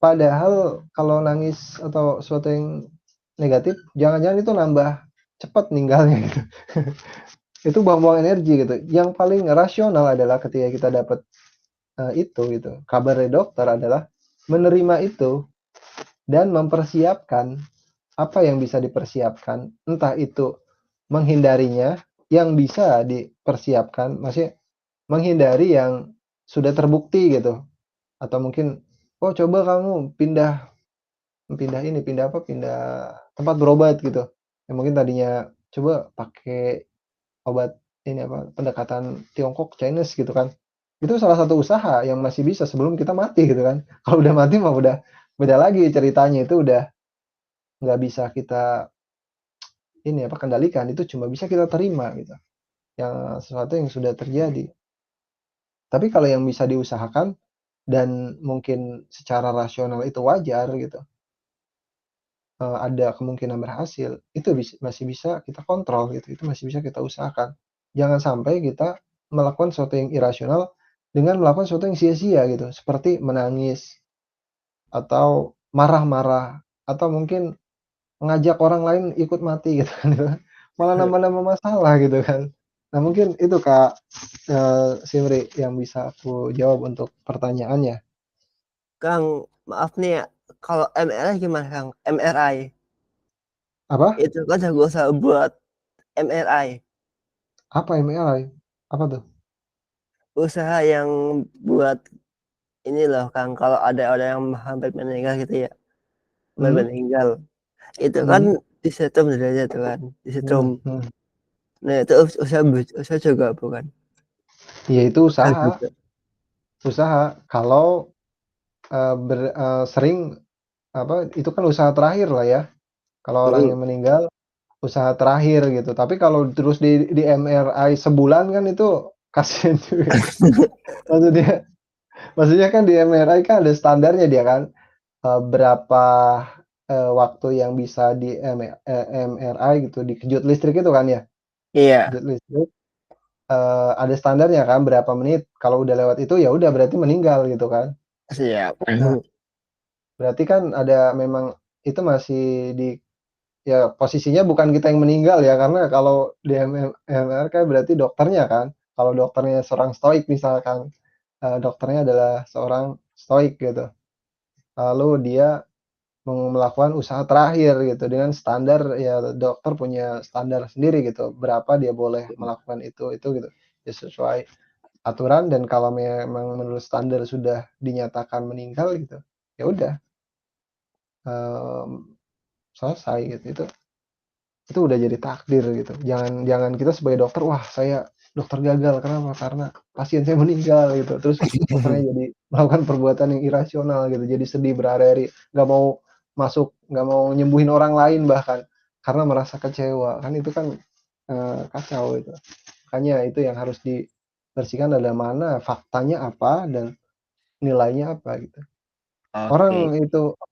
Padahal kalau nangis atau sesuatu yang negatif, jangan-jangan itu nambah cepat meninggalnya gitu. Itu buang-buang energi gitu. Yang paling rasional adalah ketika kita dapat itu gitu. Kabar dari dokter adalah menerima itu dan mempersiapkan apa yang bisa dipersiapkan. Entah itu menghindarinya yang bisa dipersiapkan, maksudnya menghindari yang sudah terbukti gitu. Atau mungkin, oh coba kamu pindah pindah tempat berobat gitu. Yang mungkin tadinya coba pakai obat ini apa, pendekatan Tiongkok, Chinese gitu kan. Itu salah satu usaha yang masih bisa sebelum kita mati gitu kan. Kalau udah mati mah udah beda lagi ceritanya, itu udah nggak bisa kita ini apa kendalikan, itu cuma bisa kita terima gitu. Yang sesuatu yang sudah terjadi. Tapi kalau yang bisa diusahakan dan mungkin secara rasional itu wajar gitu, ada kemungkinan berhasil, itu masih bisa kita kontrol gitu, itu masih bisa kita usahakan. Jangan sampai kita melakukan sesuatu yang irasional dengan melakukan sesuatu yang sia-sia gitu, seperti menangis atau marah-marah atau mungkin ngajak orang lain ikut mati gitu kan, malah nambah-nambah masalah gitu kan. Nah mungkin itu Kak, Simri yang bisa aku jawab untuk pertanyaannya. Kang, maaf nih ya. Kalau MRI gimana Kang? MRI. Apa? Itu kan jago usah buat MRI. Apa MRI? Apa tuh? Usaha yang buat ini loh Kang. Kalau ada orang yang hampir meninggal gitu ya. Hampir Hmm? meninggal. Itu kan Hmm? disetrum derajat tuh kan. Disetrum. Hmm? Hmm. Nah itu usaha juga bukan? Ya itu Usaha usaha, juga. kalau sering apa itu kan usaha terakhir lah ya. Kalau orang Mm-mm. yang meninggal usaha terakhir gitu. Tapi kalau terus di MRI sebulan kan itu kasihan juga. Maksudnya maksudnya kan di MRI kan ada standarnya dia kan, berapa waktu yang bisa di MRI gitu dikejut listrik itu kan ya. Iya, Jet listrik ada standarnya kan berapa menit. Kalau udah lewat itu ya udah berarti meninggal gitu kan. siap. Nah, berarti kan ada memang itu masih di ya posisinya bukan kita yang meninggal ya karena kalau di MMR kan berarti dokternya kan. Kalau dokternya seorang stoik misalkan dokternya adalah seorang stoik gitu. Lalu dia melakukan usaha terakhir gitu dengan standar ya dokter punya standar sendiri gitu berapa dia boleh melakukan itu gitu ya sesuai aturan dan kalau memang menurut standar sudah dinyatakan meninggal gitu ya udah selesai gitu itu udah jadi takdir gitu jangan jangan kita sebagai dokter wah saya dokter gagal kenapa karena pasien saya meninggal gitu terus dokternya jadi melakukan perbuatan yang irasional gitu jadi sedih berhari-hari nggak mau masuk nggak mau nyembuhin orang lain bahkan karena merasa kecewa kan itu kan kacau itu makanya itu yang harus dibersihkan adalah mana faktanya apa dan nilainya apa gitu Oke.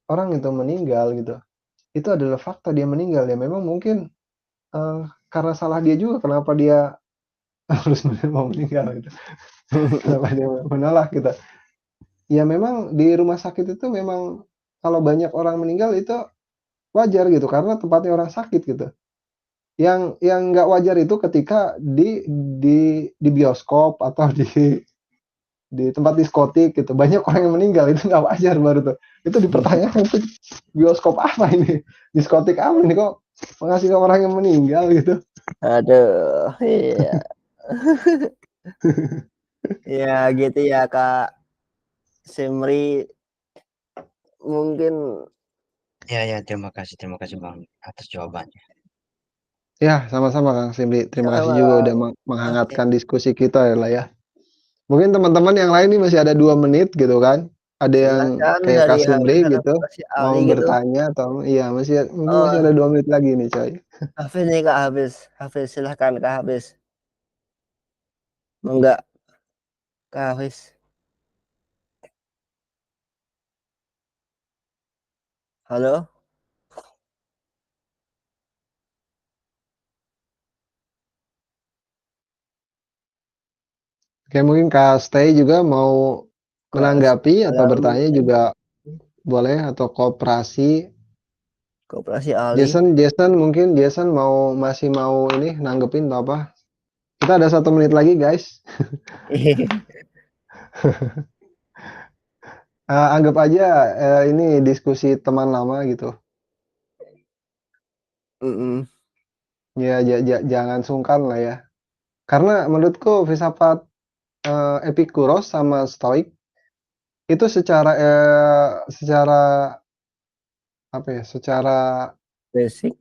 orang itu meninggal gitu itu adalah fakta dia meninggal ya memang mungkin karena salah dia juga kenapa dia harus mau meninggal gitu. Kenapa dia menolak gitu. Ya memang di rumah sakit itu memang kalau banyak orang meninggal itu wajar gitu karena tempatnya orang sakit gitu. Yang nggak wajar itu ketika di bioskop atau di tempat diskotik gitu banyak orang yang meninggal itu nggak wajar baru tuh. Itu dipertanyakan itu bioskop apa ini? Diskotik apa ini kok mengasih orang yang meninggal gitu. Aduh, iya. Ya gitu ya Kak Simri mungkin Ya, terima kasih Bang atas jawabannya. Ya, sama-sama Kang Simri. Terima kasih sama juga udah oke. menghangatkan diskusi kita ya lah ya. Mungkin teman-teman yang lain ini masih ada 2 menit gitu kan. Ada yang Silakan kayak dari Kak Hafiz Simri atau gitu kasih mau Ali gitu. bertanya atau iya masih mungkin masih Oh, ada 2 menit lagi nih coy. Hafiz nih Kak Hafiz. Hafiz silahkan Kak Hafiz. Enggak Kak Hafiz. Halo? Oke, mungkin Kak Stay juga mau Kak menanggapi atau Salam bertanya mungkin juga boleh atau koperasi. Koperasi Ali. Jason mungkin Jason masih mau ini nanggepin atau apa? Kita ada 1 menit lagi guys. Anggap aja ini diskusi teman lama gitu. Mm-mm. Ya, jangan sungkan lah ya. Karena menurutku filsafat Epikuros sama Stoik itu secara apa ya? Secara Basic.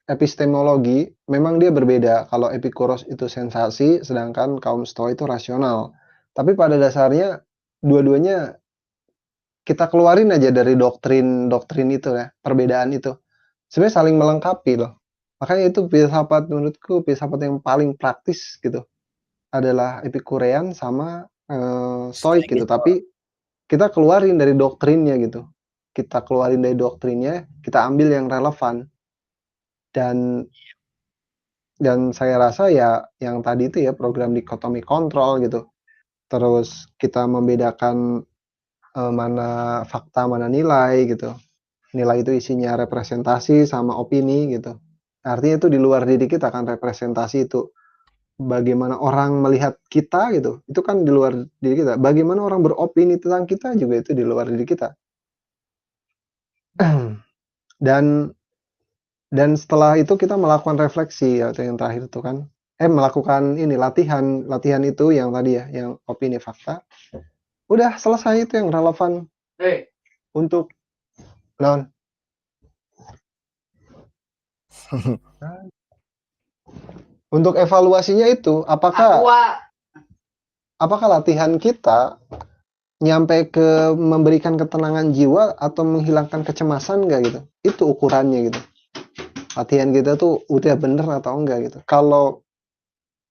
epistemologi memang dia berbeda. Kalau Epikuros itu sensasi, sedangkan kaum Stoik itu rasional. Tapi pada dasarnya dua-duanya kita keluarin aja dari doktrin itu ya, perbedaan itu. Sebenarnya saling melengkapi loh. Makanya itu filsafat menurutku filsafat yang paling praktis gitu. Adalah Epikurean sama Stoik gitu. Gitu. Tapi kita keluarin dari doktrinnya gitu. Kita keluarin dari doktrinnya, kita ambil yang relevan. Dan saya rasa ya yang tadi itu ya program dikotomi kontrol gitu. Terus kita membedakan mana fakta, mana nilai gitu. Nilai itu isinya representasi sama opini gitu. Artinya itu di luar diri kita kan representasi itu. Bagaimana orang melihat kita gitu, itu kan di luar diri kita. Bagaimana orang beropini tentang kita juga itu di luar diri kita. Dan setelah itu kita melakukan refleksi atau yang terakhir itu kan, melakukan ini latihan itu yang tadi ya, yang opini fakta. Udah selesai itu yang relevan untuk non. Untuk evaluasinya itu apakah latihan kita nyampe ke memberikan ketenangan jiwa atau menghilangkan kecemasan enggak gitu. Itu ukurannya gitu. Latihan kita tuh udah bener atau enggak gitu. Kalau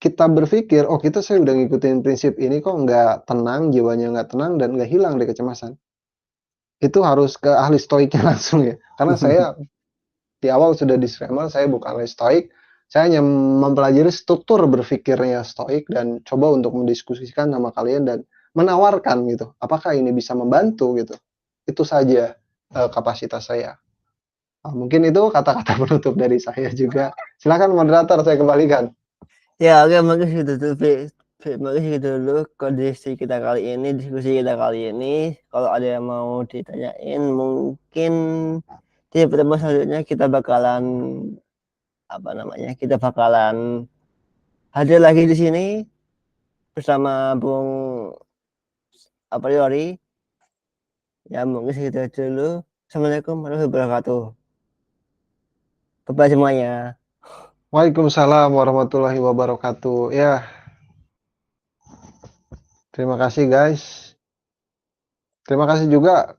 kita berpikir, oh saya udah ngikutin prinsip ini kok nggak tenang, jiwanya nggak tenang dan nggak hilang dari kecemasan. Itu harus ke ahli stoiknya langsung ya. Karena saya di awal sudah disclaimer, saya bukan ahli stoik, Saya hanya mempelajari struktur berpikirnya Stoik dan coba untuk mendiskusikan sama kalian dan menawarkan gitu. Apakah ini bisa membantu gitu? Itu saja kapasitas saya. Mungkin itu kata-kata penutup dari saya juga. Silakan moderator, saya kembalikan. Ya, oke, mungkin segitu dulu, mungkin segitu dulu diskusi kita kali ini. Kalau ada yang mau ditanyain, mungkin di pertemuan selanjutnya kita bakalan kita bakalan hadir lagi di sini bersama Bung a priori. Ya, mungkin segitu dulu. Assalamualaikum warahmatullahi wabarakatuh. Bye semuanya. Waalaikumsalam warahmatullahi wabarakatuh. Ya, terima kasih guys. Terima kasih juga